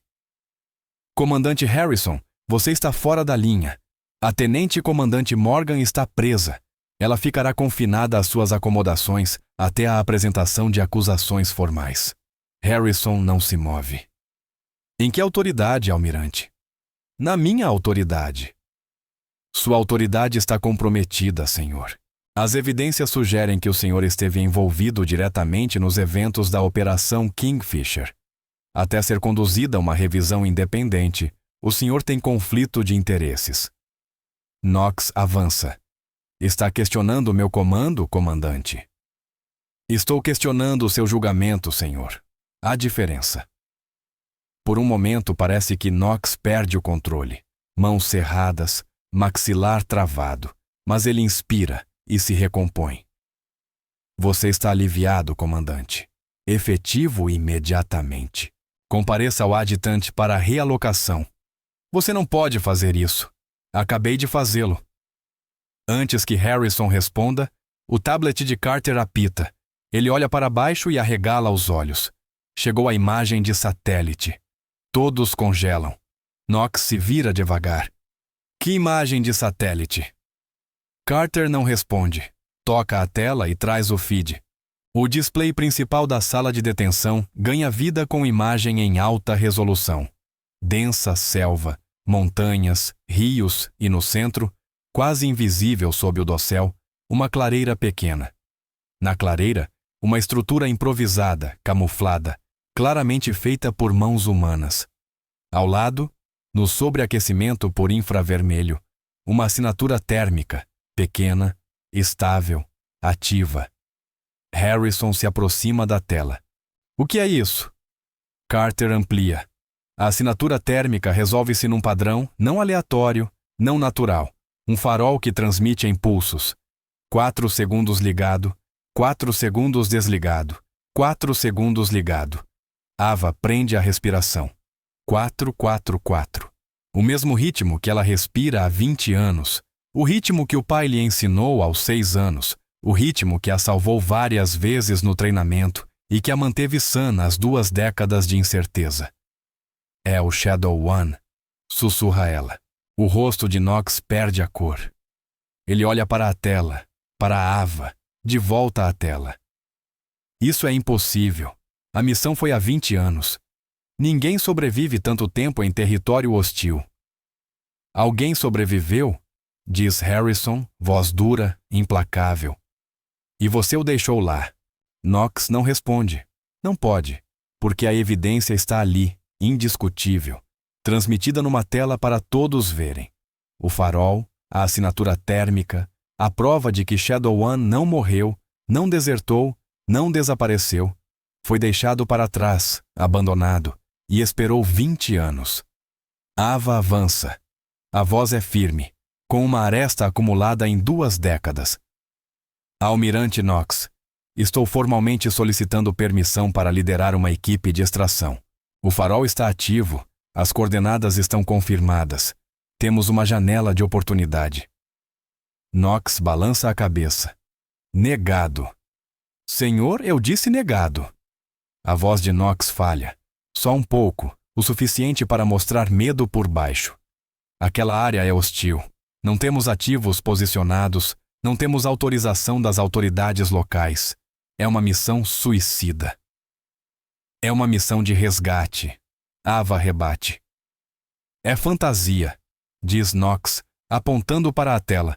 Speaker 1: Comandante Harrison, você está fora da linha. A tenente-comandante Morgan está presa. Ela ficará confinada às suas acomodações até a apresentação de acusações formais. Harrison não se move. Em que autoridade, almirante? Na minha autoridade. Sua autoridade está comprometida, senhor. As evidências sugerem que o senhor esteve envolvido diretamente nos eventos da Operação Kingfisher. Até ser conduzida uma revisão independente, o senhor tem conflito de interesses. Knox avança. Está questionando meu comando, comandante? Estou questionando o seu julgamento, senhor. Há diferença. Por um momento parece que Knox perde o controle. Mãos cerradas, maxilar travado. Mas ele inspira e se recompõe. Você está aliviado, comandante. Efetivo imediatamente. Compareça ao adjutante para a realocação. Você não pode fazer isso. Acabei de fazê-lo. Antes que Harrison responda, o tablet de Carter apita. Ele olha para baixo e arregala os olhos. Chegou a imagem de satélite. Todos congelam. Knox se vira devagar. Que imagem de satélite? Carter não responde. Toca a tela e traz o feed. O display principal da sala de detenção ganha vida com imagem em alta resolução. Densa selva, montanhas, rios e no centro, quase invisível sob o dossel, uma clareira pequena. Na clareira, uma estrutura improvisada, camuflada, claramente feita por mãos humanas. Ao lado, no sobreaquecimento por infravermelho, uma assinatura térmica, pequena, estável, ativa. Harrison se aproxima da tela. O que é isso? Carter amplia. A assinatura térmica resolve-se num padrão não aleatório, não natural. Um farol que transmite impulsos. 4 segundos ligado, 4 segundos desligado, 4 segundos ligado. Ava prende a respiração. 4, 4, 4. O mesmo ritmo que ela respira há 20 anos. O ritmo que o pai lhe ensinou aos 6 anos. O ritmo que a salvou várias vezes no treinamento e que a manteve sã nas 2 décadas de incerteza. É o Shadow One, sussurra ela. O rosto de Knox perde a cor. Ele olha para a tela, para a Ava, de volta à tela. Isso é impossível. A missão foi há 20 anos. Ninguém sobrevive tanto tempo em território hostil. Alguém sobreviveu? Diz Harrison, voz dura, implacável. E você o deixou lá. Knox não responde. Não pode, porque a evidência está ali, indiscutível, transmitida numa tela para todos verem. O farol, a assinatura térmica, a prova de que Shadow One não morreu, não desertou, não desapareceu. Foi deixado para trás, abandonado, e esperou 20 anos. Ava avança. A voz é firme, com uma aresta acumulada em 2 décadas. Almirante Knox, estou formalmente solicitando permissão para liderar uma equipe de extração. O farol está ativo, as coordenadas estão confirmadas. Temos uma janela de oportunidade. Knox balança a cabeça. Negado. Senhor, eu disse negado. A voz de Knox falha. Só um pouco, o suficiente para mostrar medo por baixo. Aquela área é hostil. Não temos ativos posicionados, não temos autorização das autoridades locais. É uma missão suicida. É uma missão de resgate. Ava rebate. É fantasia, diz Knox, apontando para a tela.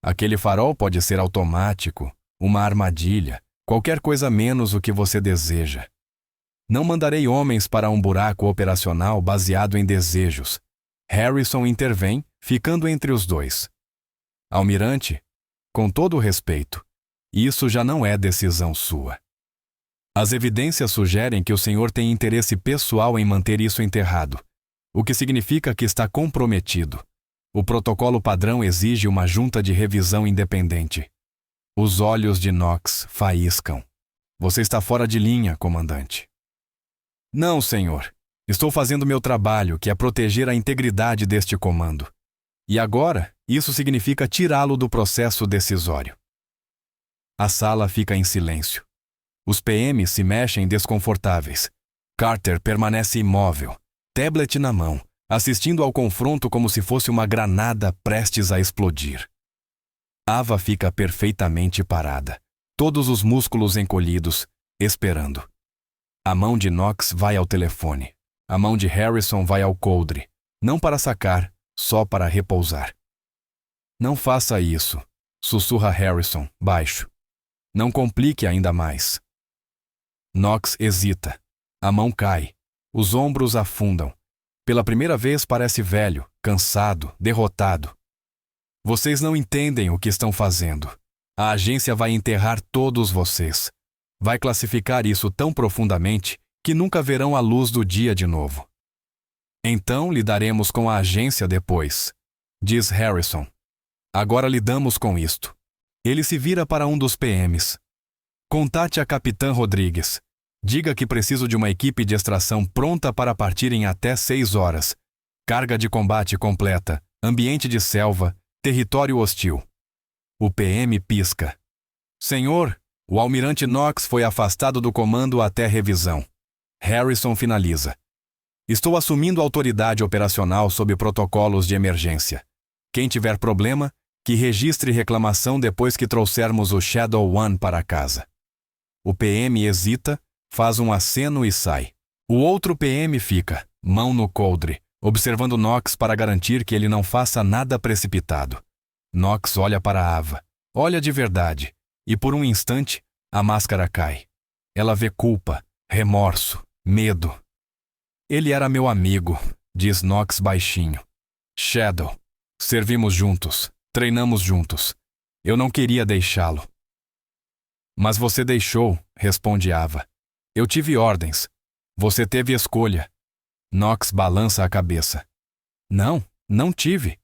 Speaker 1: Aquele farol pode ser automático, uma armadilha, qualquer coisa menos o que você deseja. Não mandarei homens para um buraco operacional baseado em desejos. Harrison intervém, ficando entre os dois. Almirante, com todo o respeito, isso já não é decisão sua. As evidências sugerem que o senhor tem interesse pessoal em manter isso enterrado, o que significa que está comprometido. O protocolo padrão exige uma junta de revisão independente. Os olhos de Knox faíscam. Você está fora de linha, comandante. Não, senhor. Estou fazendo meu trabalho, que é proteger a integridade deste comando. E agora, isso significa tirá-lo do processo decisório. A sala fica em silêncio. Os PMs se mexem desconfortáveis. Carter permanece imóvel, tablet na mão, assistindo ao confronto como se fosse uma granada prestes a explodir. Ava fica perfeitamente parada, todos os músculos encolhidos, esperando. A mão de Knox vai ao telefone. A mão de Harrison vai ao coldre, não para sacar, só para repousar. Não faça isso, sussurra Harrison, baixo. Não complique ainda mais. Knox hesita. A mão cai. Os ombros afundam. Pela primeira vez parece velho, cansado, derrotado. Vocês não entendem o que estão fazendo. A agência vai enterrar todos vocês. Vai classificar isso tão profundamente que nunca verão a luz do dia de novo. Então lidaremos com a agência depois, diz Harrison. Agora lidamos com isto. Ele se vira para um dos PMs. Contate a Capitã Rodrigues. Diga que preciso de uma equipe de extração pronta para partir em até 6 horas. Carga de combate completa, ambiente de selva, território hostil. O PM pisca. Senhor, o almirante Knox foi afastado do comando até revisão. Harrison finaliza. Estou assumindo autoridade operacional sob protocolos de emergência. Quem tiver problema, que registre reclamação depois que trouxermos o Shadow One para casa. O PM hesita, faz um aceno e sai. O outro PM fica, mão no coldre, observando Knox para garantir que ele não faça nada precipitado. Knox olha para Ava, olha de verdade, e por um instante A máscara cai. Ela vê culpa, remorso, medo. Ele era meu amigo, diz Knox baixinho. Shadow. Servimos juntos, treinamos juntos. Eu não queria deixá-lo. Mas você deixou, responde Ava. Eu tive ordens. Você teve escolha. Knox balança a cabeça. Não, não tive.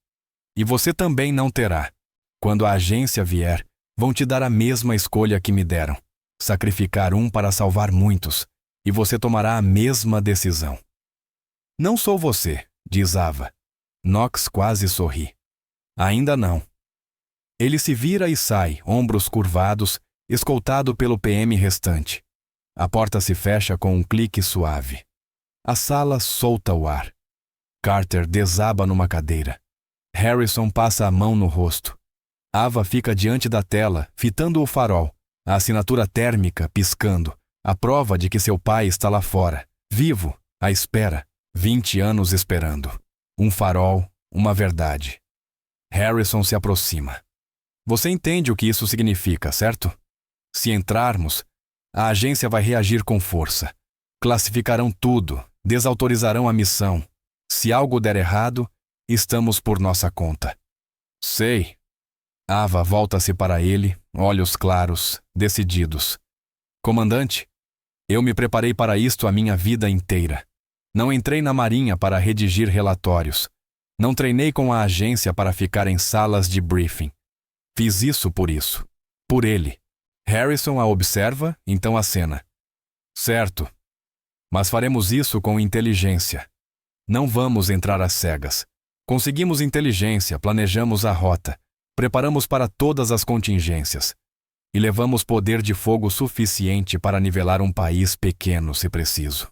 Speaker 1: E você também não terá. Quando a agência vier, vão te dar a mesma escolha que me deram. Sacrificar um para salvar muitos. E você tomará a mesma decisão. Não sou você, diz Ava. Knox quase sorri. Ainda não. Ele se vira e sai, ombros curvados, escoltado pelo PM restante. A porta se fecha com um clique suave. A sala solta o ar. Carter desaba numa cadeira. Harrison passa a mão no rosto. Ava fica diante da tela, fitando o farol, a assinatura térmica piscando, a prova de que seu pai está lá fora, vivo, à espera, 20 anos esperando. Um farol, uma verdade. Harrison se aproxima. Você entende o que isso significa, certo? Se entrarmos, a agência vai reagir com força. Classificarão tudo, desautorizarão a missão. Se algo der errado, estamos por nossa conta. Sei. Ava volta-se para ele, olhos claros, decididos. Comandante, eu me preparei para isto a minha vida inteira. Não entrei na Marinha para redigir relatórios. Não treinei com a agência para ficar em salas de briefing. Fiz isso. Por ele. Harrison a observa, então acena. Certo. Mas faremos isso com inteligência. Não vamos entrar às cegas. Conseguimos inteligência, planejamos a rota, preparamos para todas as contingências. E levamos poder de fogo suficiente para nivelar um país pequeno, se preciso.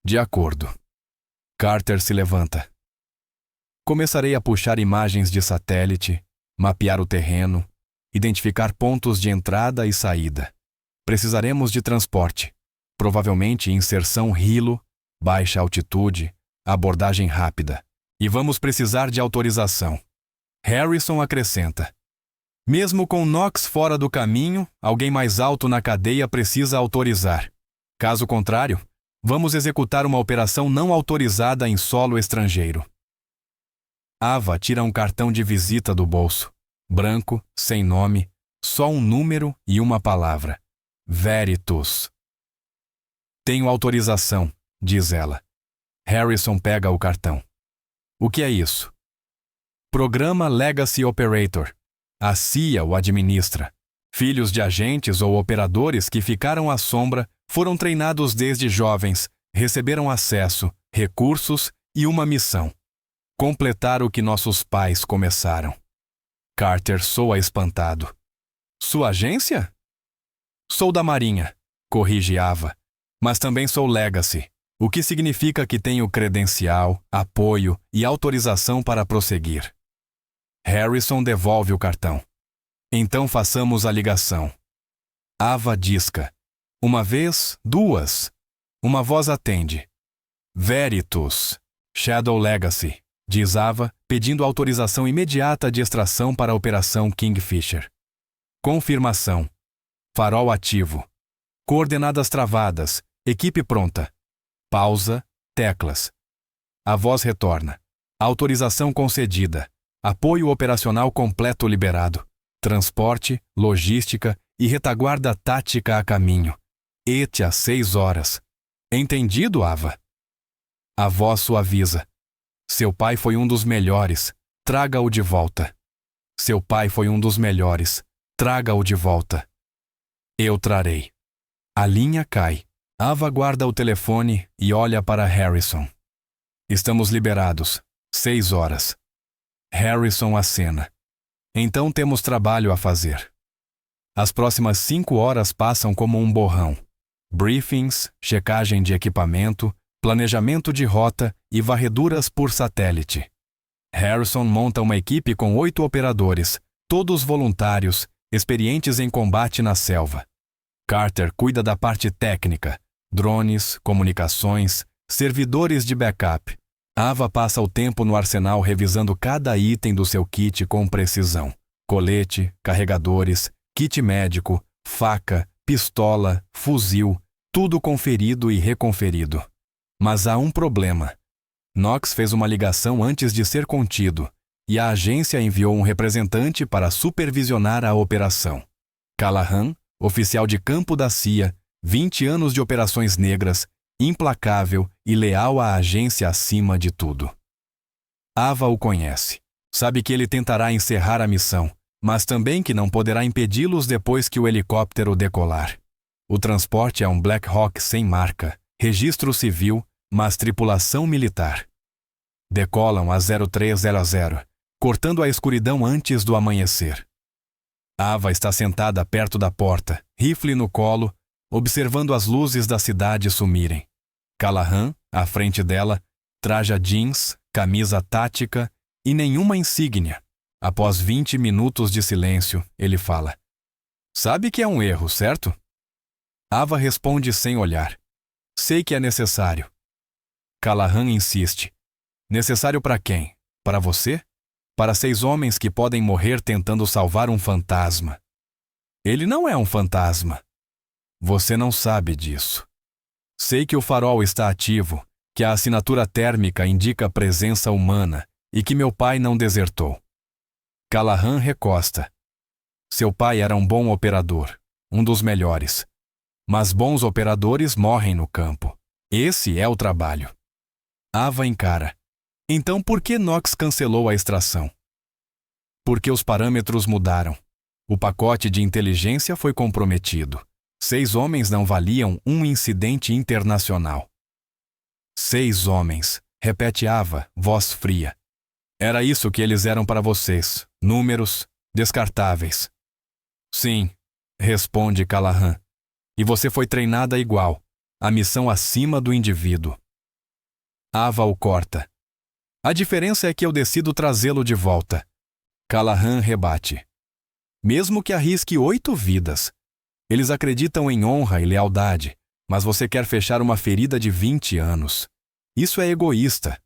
Speaker 1: De acordo. Carter se levanta. Começarei a puxar imagens de satélite, mapear o terreno, identificar pontos de entrada e saída. Precisaremos de transporte, provavelmente inserção Hilo, baixa altitude, abordagem rápida. E vamos precisar de autorização. Harrison acrescenta. Mesmo com Knox fora do caminho, alguém mais alto na cadeia precisa autorizar. Caso contrário, vamos executar uma operação não autorizada em solo estrangeiro. Ava tira um cartão de visita do bolso. Branco, sem nome, só um número e uma palavra. Veritas. Tenho autorização, diz ela. Harrison pega o cartão. O que é isso? Programa Legacy Operator. A CIA o administra. Filhos de agentes ou operadores que ficaram à sombra foram treinados desde jovens, receberam acesso, recursos e uma missão. Completar o que nossos pais começaram. Carter soa espantado. Sua agência? Sou da Marinha, corrige Ava, mas também sou Legacy, o que significa que tenho credencial, apoio e autorização para prosseguir. Harrison devolve o cartão. Então façamos a ligação. Ava disca. Uma vez, duas. Uma voz atende. Veritas. Shadow Legacy, diz Ava, pedindo autorização imediata de extração para a Operação Kingfisher. Confirmação. Farol ativo. Coordenadas travadas. Equipe pronta. Pausa. Teclas. A voz retorna. Autorização concedida. Apoio operacional completo liberado. Transporte, logística e retaguarda tática a caminho. ET às 6 horas. Entendido, Ava? A voz suaviza. Seu pai foi um dos melhores. Traga-o de volta. Seu pai foi um dos melhores. Traga-o de volta. Eu trarei. A linha cai. Ava guarda o telefone e olha para Harrison. Estamos liberados. 6 horas. Harrison acena. Então temos trabalho a fazer. As próximas 5 horas passam como um borrão. Briefings, checagem de equipamento, planejamento de rota e varreduras por satélite. Harrison monta uma equipe com 8 operadores, todos voluntários, experientes em combate na selva. Carter cuida da parte técnica, drones, comunicações, servidores de backup. Ava passa o tempo no arsenal revisando cada item do seu kit com precisão. Colete, carregadores, kit médico, faca, pistola, fuzil, tudo conferido e reconferido. Mas há um problema. Knox fez uma ligação antes de ser contido, e a agência enviou um representante para supervisionar a operação. Callahan, oficial de campo da CIA, 20 anos de operações negras, implacável e leal à agência acima de tudo. Ava o conhece. Sabe que ele tentará encerrar a missão, mas também que não poderá impedi-los depois que o helicóptero decolar. O transporte é um Black Hawk sem marca, registro civil, mas tripulação militar. Decolam a 0300, cortando a escuridão antes do amanhecer. Ava está sentada perto da porta, rifle no colo, observando as luzes da cidade sumirem. Callahan, à frente dela, traja jeans, camisa tática e nenhuma insígnia. Após 20 minutos de silêncio, ele fala: "Sabe que é um erro, certo?" Ava responde sem olhar: "Sei que é necessário." Callahan insiste: "Necessário para quem? Para você? Para 6 homens que podem morrer tentando salvar um fantasma." "Ele não é um fantasma." "Você não sabe disso." "Sei que o farol está ativo, que a assinatura térmica indica presença humana e que meu pai não desertou." Callahan recosta: "Seu pai era um bom operador, um dos melhores. Mas bons operadores morrem no campo. Esse é o trabalho." Ava encara: "Então por que Knox cancelou a extração?" "Porque os parâmetros mudaram. O pacote de inteligência foi comprometido. 6 homens não valiam um incidente internacional." "6 homens", repete Ava, voz fria. "Era isso que eles eram para vocês, números, descartáveis." "Sim", responde Callahan. "E você foi treinada igual, a missão acima do indivíduo." Ava o corta: "A diferença é que eu decido trazê-lo de volta." Callahan rebate: "Mesmo que arrisque 8 vidas. Eles acreditam em honra e lealdade, mas você quer fechar uma ferida de 20 anos. Isso é egoísta."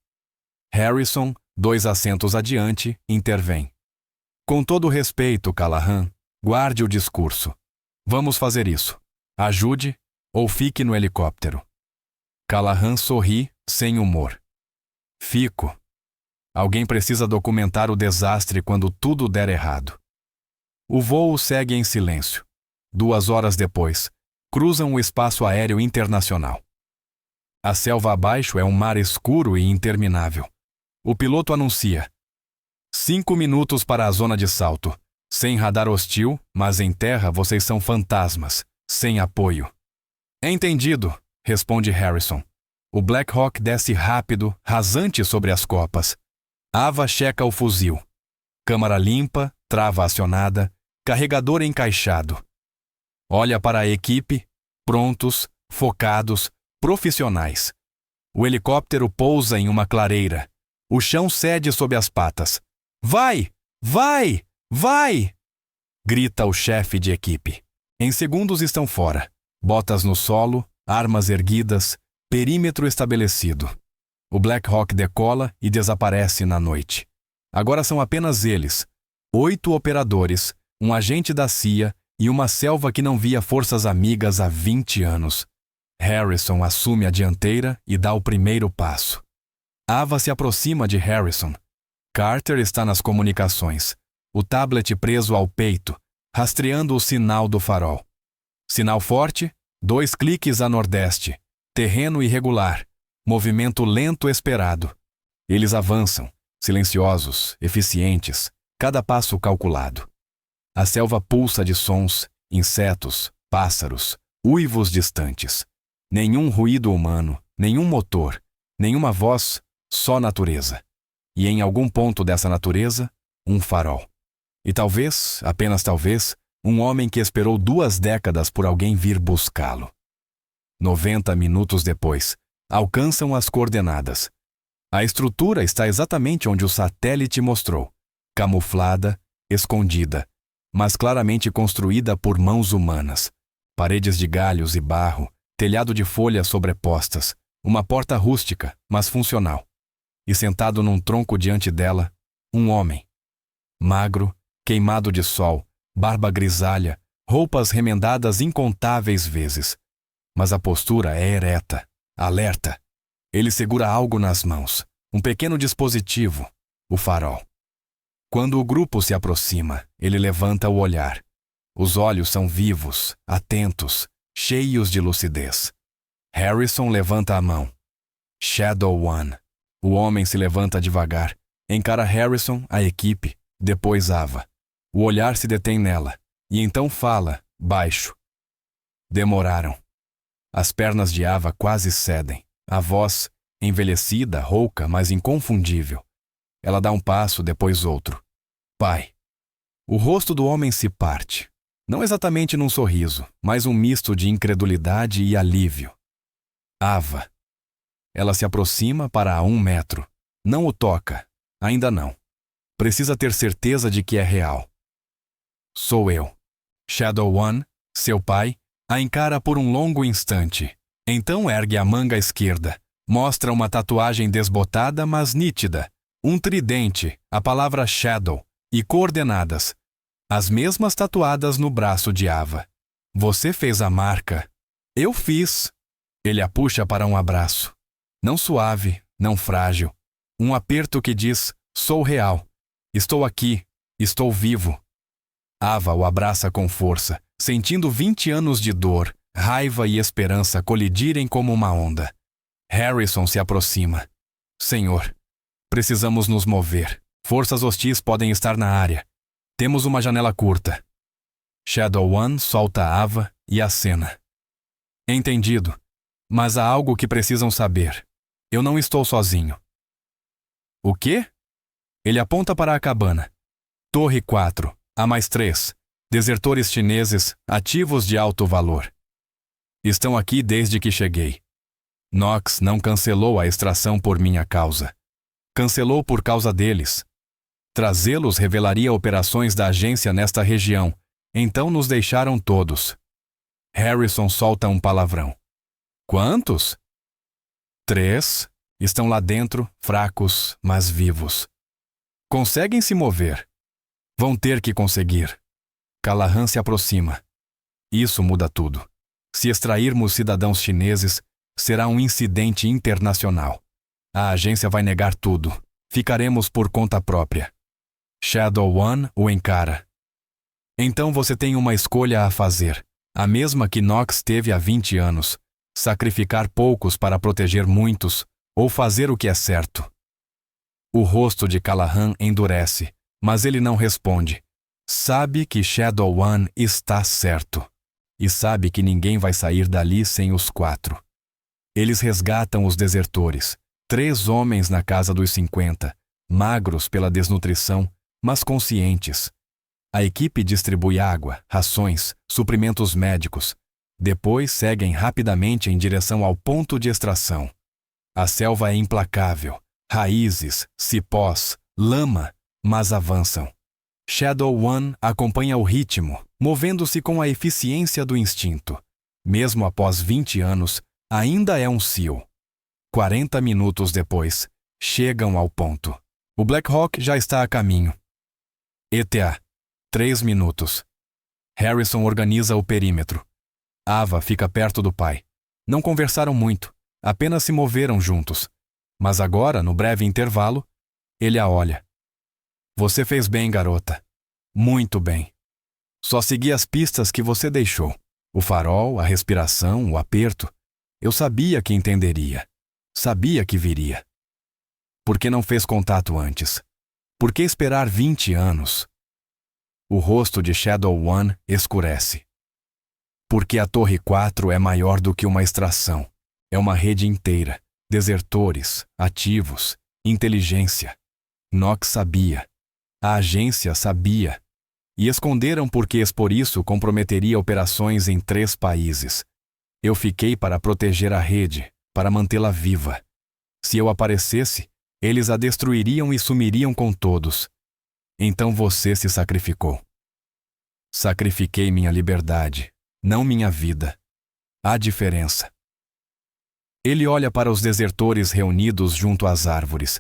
Speaker 1: Harrison, 2 assentos adiante, intervém: "Com todo respeito, Callahan, guarde o discurso. Vamos fazer isso. Ajude ou fique no helicóptero." Callahan sorri, sem humor: "Fico. Alguém precisa documentar o desastre quando tudo der errado." O voo segue em silêncio. 2 horas depois, cruzam o espaço aéreo internacional. A selva abaixo é um mar escuro e interminável. O piloto anuncia: 5 minutos para a zona de salto. Sem radar hostil, mas em terra vocês são fantasmas, sem apoio." "Entendido", responde Harrison. O Black Hawk desce rápido, rasante sobre as copas. Ava checa o fuzil. Câmara limpa, trava acionada, carregador encaixado. Olha para a equipe, prontos, focados, profissionais. O helicóptero pousa em uma clareira. O chão cede sob as patas. "Vai! Vai! Vai!" grita o chefe de equipe. Em segundos estão fora. Botas no solo, armas erguidas, perímetro estabelecido. O Black Hawk decola e desaparece na noite. Agora são apenas eles, 8 operadores, um agente da CIA e uma selva que não via forças amigas há 20 anos. Harrison assume a dianteira e dá o primeiro passo. Ava se aproxima de Harrison. Carter está nas comunicações, o tablet preso ao peito, rastreando o sinal do farol. Sinal forte, 2 cliques a nordeste. Terreno irregular, movimento lento esperado. Eles avançam, silenciosos, eficientes, cada passo calculado. A selva pulsa de sons, insetos, pássaros, uivos distantes. Nenhum ruído humano, nenhum motor, nenhuma voz, só natureza. E em algum ponto dessa natureza, um farol. E talvez, apenas talvez, um homem que esperou 2 décadas por alguém vir buscá-lo. 90 minutos depois, alcançam as coordenadas. A estrutura está exatamente onde o satélite mostrou, camuflada, escondida, mas claramente construída por mãos humanas. Paredes de galhos e barro, telhado de folhas sobrepostas, uma porta rústica, mas funcional. E sentado num tronco diante dela, um homem. Magro, queimado de sol, barba grisalha, roupas remendadas incontáveis vezes. Mas a postura é ereta, alerta. Ele segura algo nas mãos, um pequeno dispositivo, o farol. Quando o grupo se aproxima, ele levanta o olhar. Os olhos são vivos, atentos, cheios de lucidez. Harrison levanta a mão. Shadow One. O homem se levanta devagar. Encara Harrison, a equipe, depois Ava. O olhar se detém nela, e então fala, baixo. Demoraram. As pernas de Ava quase cedem. A voz, envelhecida, rouca, mas inconfundível. Ela dá um passo, depois outro. Pai. O rosto do homem se parte. Não exatamente num sorriso, mas um misto de incredulidade e alívio. Ava. Ela se aproxima para a 1 metro. Não o toca. Ainda não. Precisa ter certeza de que é real. Sou eu. Shadow One, seu pai, a encara por um longo instante. Então ergue a manga esquerda. Mostra uma tatuagem desbotada, mas nítida. Um tridente, a palavra Shadow, e coordenadas. As mesmas tatuadas no braço de Ava. Você fez a marca. Eu fiz. Ele a puxa para um abraço. Não suave, não frágil. Um aperto que diz, sou real. Estou aqui, estou vivo. Ava o abraça com força, sentindo 20 anos de dor, raiva e esperança colidirem como uma onda. Harrison se aproxima. Senhor, precisamos nos mover. Forças hostis podem estar na área. Temos uma janela curta. Shadow One solta a Ava e acena. Entendido. Mas há algo que precisam saber. Eu não estou sozinho. O quê? Ele aponta para a cabana. Torre 4. Há mais 3. Desertores chineses, ativos de alto valor. Estão aqui desde que cheguei. Knox não cancelou a extração por minha causa. Cancelou por causa deles. Trazê-los revelaria operações da agência nesta região, então nos deixaram todos. Harrison solta um palavrão. Quantos? 3. Estão lá dentro, fracos, mas vivos. Conseguem se mover. Vão ter que conseguir. Callahan se aproxima. Isso muda tudo. Se extrairmos cidadãos chineses, será um incidente internacional. A agência vai negar tudo. Ficaremos por conta própria. Shadow One o encara. Então você tem uma escolha a fazer, a mesma que Knox teve há 20 anos. Sacrificar poucos para proteger muitos, ou fazer o que é certo. O rosto de Callahan endurece, mas ele não responde. Sabe que Shadow One está certo. E sabe que ninguém vai sair dali sem os 4. Eles resgatam os desertores. 3 homens na casa dos 50, magros pela desnutrição, mas conscientes. A equipe distribui água, rações, suprimentos médicos. Depois seguem rapidamente em direção ao ponto de extração. A selva é implacável. Raízes, cipós, lama, mas avançam. Shadow One acompanha o ritmo, movendo-se com a eficiência do instinto. Mesmo após 20 anos, ainda é um SEAL. 40 minutos depois, chegam ao ponto. O Black Hawk já está a caminho. ETA. 3 minutos. Harrison organiza o perímetro. Ava fica perto do pai. Não conversaram muito, apenas se moveram juntos. Mas agora, no breve intervalo, ele a olha. Você fez bem, garota. Muito bem. Só segui as pistas que você deixou. O farol, a respiração, o aperto. Eu sabia que entenderia. Sabia que viria. Por que não fez contato antes? Por que esperar 20 anos? O rosto de Shadow One escurece. Porque a Torre 4 é maior do que uma extração. É uma rede inteira. Desertores, ativos, inteligência. Knox sabia. A agência sabia. E esconderam porque expor isso comprometeria operações em 3 países. Eu fiquei para proteger a rede, para mantê-la viva. Se eu aparecesse, eles a destruiriam e sumiriam com todos. Então você se sacrificou. Sacrifiquei minha liberdade, não minha vida. Há diferença. Ele olha para os desertores reunidos junto às árvores.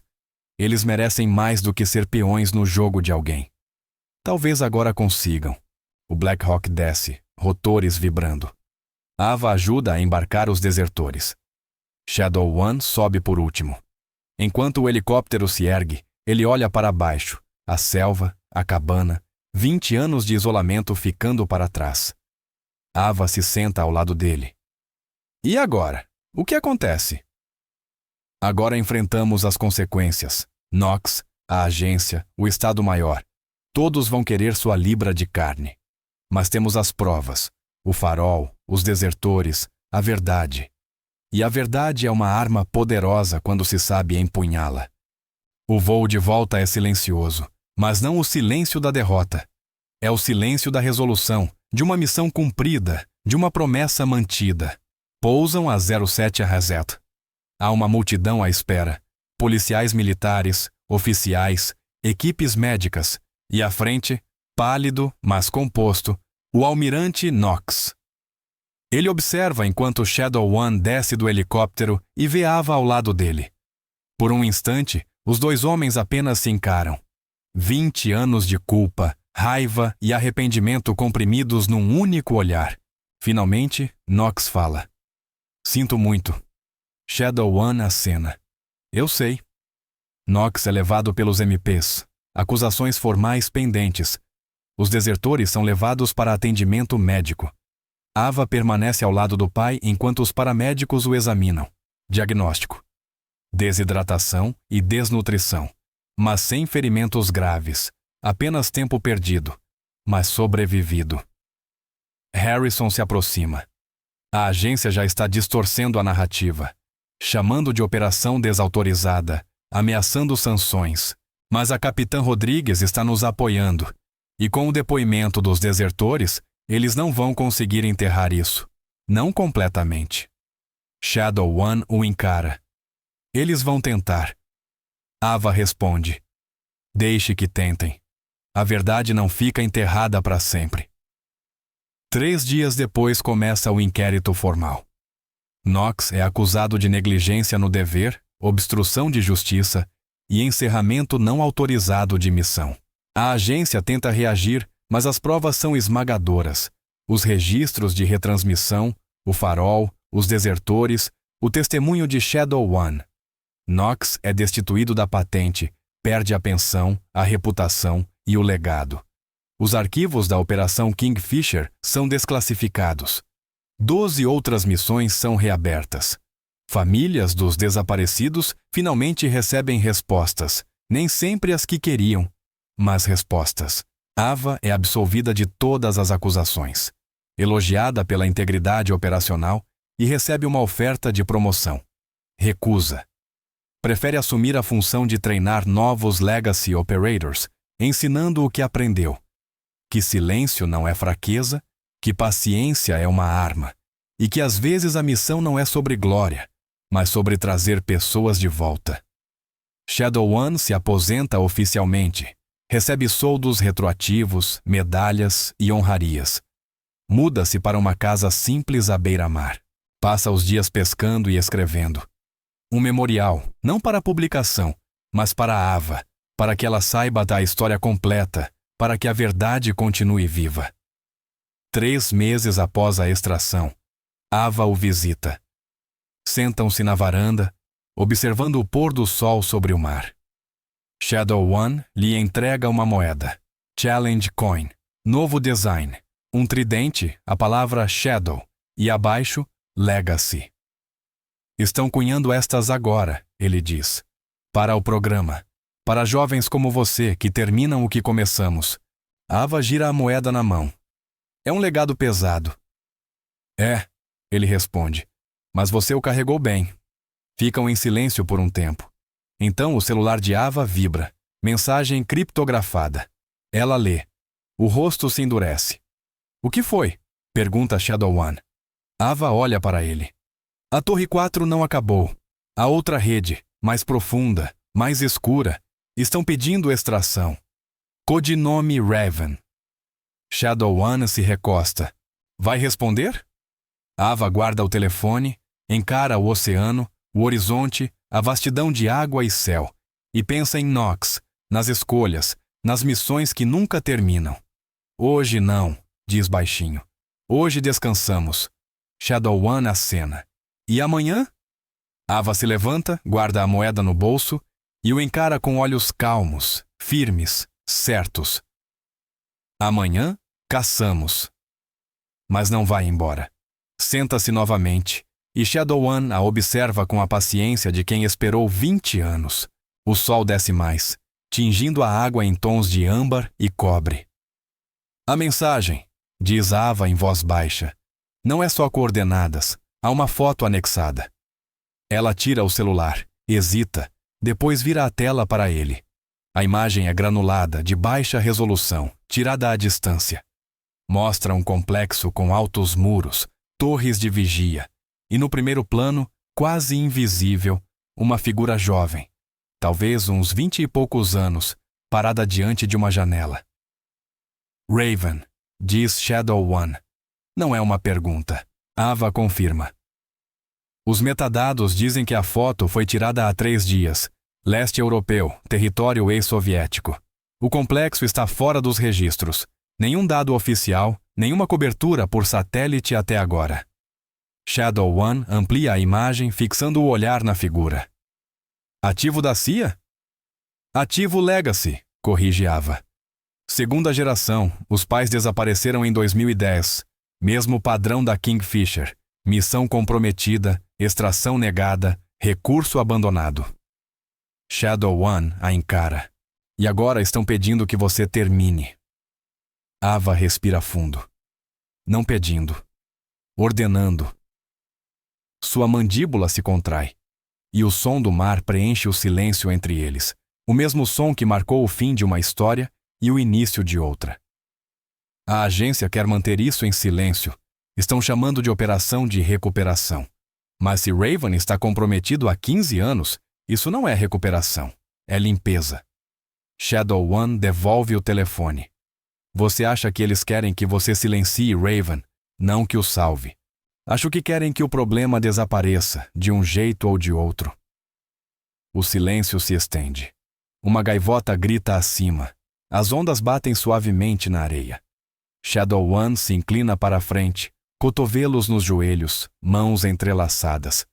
Speaker 1: Eles merecem mais do que ser peões no jogo de alguém. Talvez agora consigam. O Black Hawk desce, rotores vibrando. Ava ajuda a embarcar os desertores. Shadow One sobe por último. Enquanto o helicóptero se ergue, ele olha para baixo, a selva, a cabana, 20 anos de isolamento ficando para trás. Ava se senta ao lado dele. E agora? O que acontece? Agora enfrentamos as consequências. Knox, a agência, o Estado-Maior. Todos vão querer sua libra de carne. Mas temos as provas, o farol, os desertores, a verdade. E a verdade é uma arma poderosa quando se sabe empunhá-la. O voo de volta é silencioso, mas não o silêncio da derrota. É o silêncio da resolução, de uma missão cumprida, de uma promessa mantida. Pousam a 07 Reset. Há uma multidão à espera. Policiais militares, oficiais, equipes médicas. E à frente, pálido, mas composto, o almirante Knox. Ele observa enquanto Shadow One desce do helicóptero e vê Ava ao lado dele. Por um instante, os dois homens apenas se encaram. 20 anos de culpa, raiva e arrependimento comprimidos num único olhar. Finalmente, Knox fala. Sinto muito. Shadow One acena. Eu sei. Knox é levado pelos MPs. Acusações formais pendentes. Os desertores são levados para atendimento médico. Ava permanece ao lado do pai enquanto os paramédicos o examinam. Diagnóstico: desidratação e desnutrição. Mas sem ferimentos graves. Apenas tempo perdido. Mas sobrevivido. Harrison se aproxima. A agência já está distorcendo a narrativa, chamando de operação desautorizada, ameaçando sanções. Mas a capitã Rodrigues está nos apoiando. E com o depoimento dos desertores, eles não vão conseguir enterrar isso. Não completamente. Shadow One o encara. Eles vão tentar. Ava responde. Deixe que tentem. A verdade não fica enterrada para sempre. 3 dias depois começa o inquérito formal. Knox é acusado de negligência no dever, obstrução de justiça e encerramento não autorizado de missão. A agência tenta reagir, mas as provas são esmagadoras. Os registros de retransmissão, o farol, os desertores, o testemunho de Shadow One. Knox é destituído da patente, perde a pensão, a reputação e o legado. Os arquivos da Operação Kingfisher são desclassificados. 12 outras missões são reabertas. Famílias dos desaparecidos finalmente recebem respostas, nem sempre as que queriam, mas respostas. Ava é absolvida de todas as acusações, elogiada pela integridade operacional e recebe uma oferta de promoção. Recusa. Prefere assumir a função de treinar novos Legacy Operators, ensinando o que aprendeu. Que silêncio não é fraqueza, que paciência é uma arma, e que às vezes a missão não é sobre glória, mas sobre trazer pessoas de volta. Shadow One se aposenta oficialmente, recebe soldos retroativos, medalhas e honrarias. Muda-se para uma casa simples à beira-mar. Passa os dias pescando e escrevendo. Um memorial, não para publicação, mas para a Ava, para que ela saiba da história completa, para que a verdade continue viva. 3 meses após a extração, Ava o visita. Sentam-se na varanda, observando o pôr do sol sobre o mar. Shadow One lhe entrega uma moeda. Challenge Coin. Novo design. Um tridente, a palavra Shadow, e abaixo, Legacy. Estão cunhando estas agora, ele diz. Para o programa. Para jovens como você que terminam o que começamos. Ava gira a moeda na mão. É um legado pesado. É, ele responde. Mas você o carregou bem. Ficam em silêncio por um tempo. Então o celular de Ava vibra. Mensagem criptografada. Ela lê. O rosto se endurece. O que foi? Pergunta Shadow One. Ava olha para ele. A Torre 4 não acabou. A outra rede, mais profunda, mais escura, estão pedindo extração. Codinome Raven. Shadow One se recosta. Vai responder? Ava guarda o telefone, encara o oceano, o horizonte, a vastidão de água e céu, e pensa em Knox, nas escolhas, nas missões que nunca terminam. Hoje não, diz baixinho. Hoje descansamos. Shadow One acena. E amanhã? Ava se levanta, guarda a moeda no bolso e o encara com olhos calmos, firmes, certos. Amanhã, caçamos. Mas não vai embora. Senta-se novamente e Shadow One a observa com a paciência de quem esperou 20 anos. O sol desce mais, tingindo a água em tons de âmbar e cobre. A mensagem, diz Ava em voz baixa, não é só coordenadas, há uma foto anexada. Ela tira o celular, hesita, depois vira a tela para ele. A imagem é granulada, de baixa resolução, tirada à distância. Mostra um complexo com altos muros, torres de vigia, e no primeiro plano, quase invisível, uma figura jovem, talvez uns 20 e poucos anos, parada diante de uma janela. Raven, diz Shadow One. Não é uma pergunta. Ava confirma. Os metadados dizem que a foto foi tirada há 3 dias. Leste europeu, território ex-soviético. O complexo está fora dos registros. Nenhum dado oficial, nenhuma cobertura por satélite até agora. Shadow One amplia a imagem, fixando o olhar na figura. Ativo da CIA? Ativo Legacy, corrige Ava. Segunda geração, os pais desapareceram em 2010. Mesmo padrão da Kingfisher. Missão comprometida, extração negada, recurso abandonado. Shadow One a encara. E agora estão pedindo que você termine. Ava respira fundo. Não pedindo. Ordenando. Sua mandíbula se contrai. E o som do mar preenche o silêncio entre eles. O mesmo som que marcou o fim de uma história e o início de outra. A agência quer manter isso em silêncio. Estão chamando de operação de recuperação. Mas se Raven está comprometido há 15 anos, isso não é recuperação, é limpeza. Shadow One devolve o telefone. Você acha que eles querem que você silencie Raven, não que o salve. Acho que querem que o problema desapareça, de um jeito ou de outro. O silêncio se estende. Uma gaivota grita acima. As ondas batem suavemente na areia. Shadow One se inclina para a frente, cotovelos nos joelhos, mãos entrelaçadas.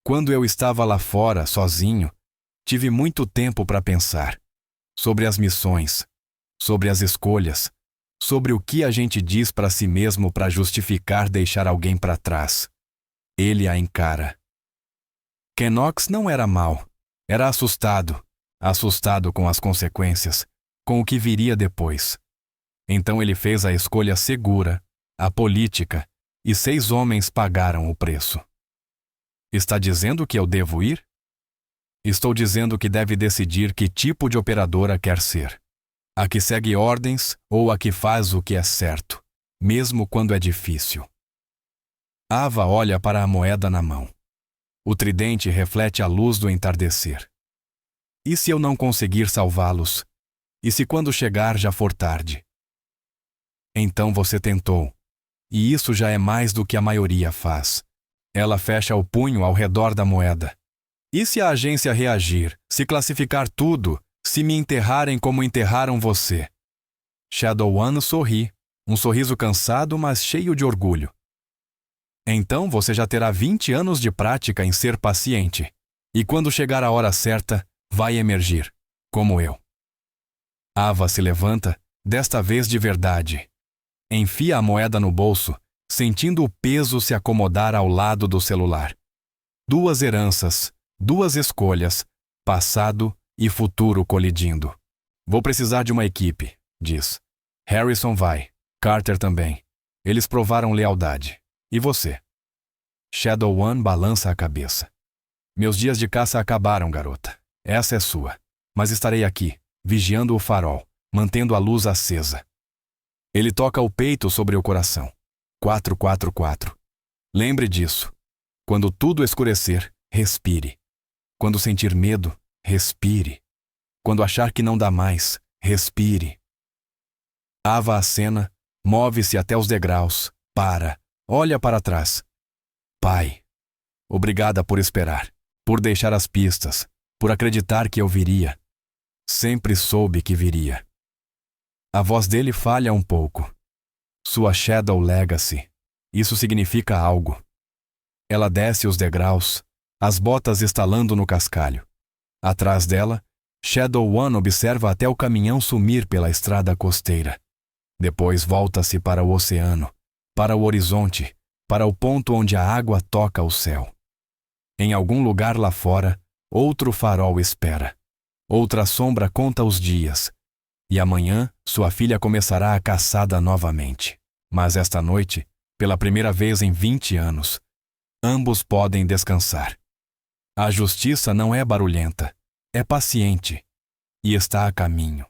Speaker 1: Quando eu estava lá fora, sozinho, tive muito tempo para pensar. Sobre as missões, sobre as escolhas, sobre o que a gente diz para si mesmo para justificar deixar alguém para trás. Ele a encara. Knox não era mau. Era assustado. Assustado com as consequências, com o que viria depois. Então ele fez a escolha segura, a política, e 6 homens pagaram o preço. Está dizendo que eu devo ir? Estou dizendo que deve decidir que tipo de operadora quer ser. A que segue ordens ou a que faz o que é certo, mesmo quando é difícil. Ava olha para a moeda na mão. O tridente reflete a luz do entardecer. E se eu não conseguir salvá-los? E se quando chegar já for tarde? Então você tentou. E isso já é mais do que a maioria faz. Ela fecha o punho ao redor da moeda. E se a agência reagir, se classificar tudo, se me enterrarem como enterraram você? Shadow One sorri, um sorriso cansado, mas cheio de orgulho. Então você já terá 20 anos de prática em ser paciente. E quando chegar a hora certa, vai emergir, como eu. Ava se levanta, desta vez de verdade. Enfia a moeda no bolso, sentindo o peso se acomodar ao lado do celular. 2 heranças, 2 escolhas, passado e futuro colidindo. Vou precisar de uma equipe, diz. Harrison vai, Carter também. Eles provaram lealdade. E você? Shadow One balança a cabeça. Meus dias de caça acabaram, garota. Essa é sua. Mas estarei aqui, vigiando o farol, mantendo a luz acesa. Ele toca o peito sobre o coração. 444. Lembre disso. Quando tudo escurecer, respire. Quando sentir medo, respire. Quando achar que não dá mais, respire. Ava acena, move-se até os degraus, para, olha para trás. Pai, obrigada por esperar, por deixar as pistas, por acreditar que eu viria. Sempre soube que viria. A voz dele falha um pouco. Sua Shadow Legacy. Isso significa algo. Ela desce os degraus, as botas estalando no cascalho. Atrás dela, Shadow One observa até o caminhão sumir pela estrada costeira. Depois volta-se para o oceano, para o horizonte, para o ponto onde a água toca o céu. Em algum lugar lá fora, outro farol espera. Outra sombra conta os dias. E amanhã, sua filha começará a caçada novamente. Mas esta noite, pela primeira vez em 20 anos, ambos podem descansar. A justiça não é barulhenta, é paciente e está a caminho.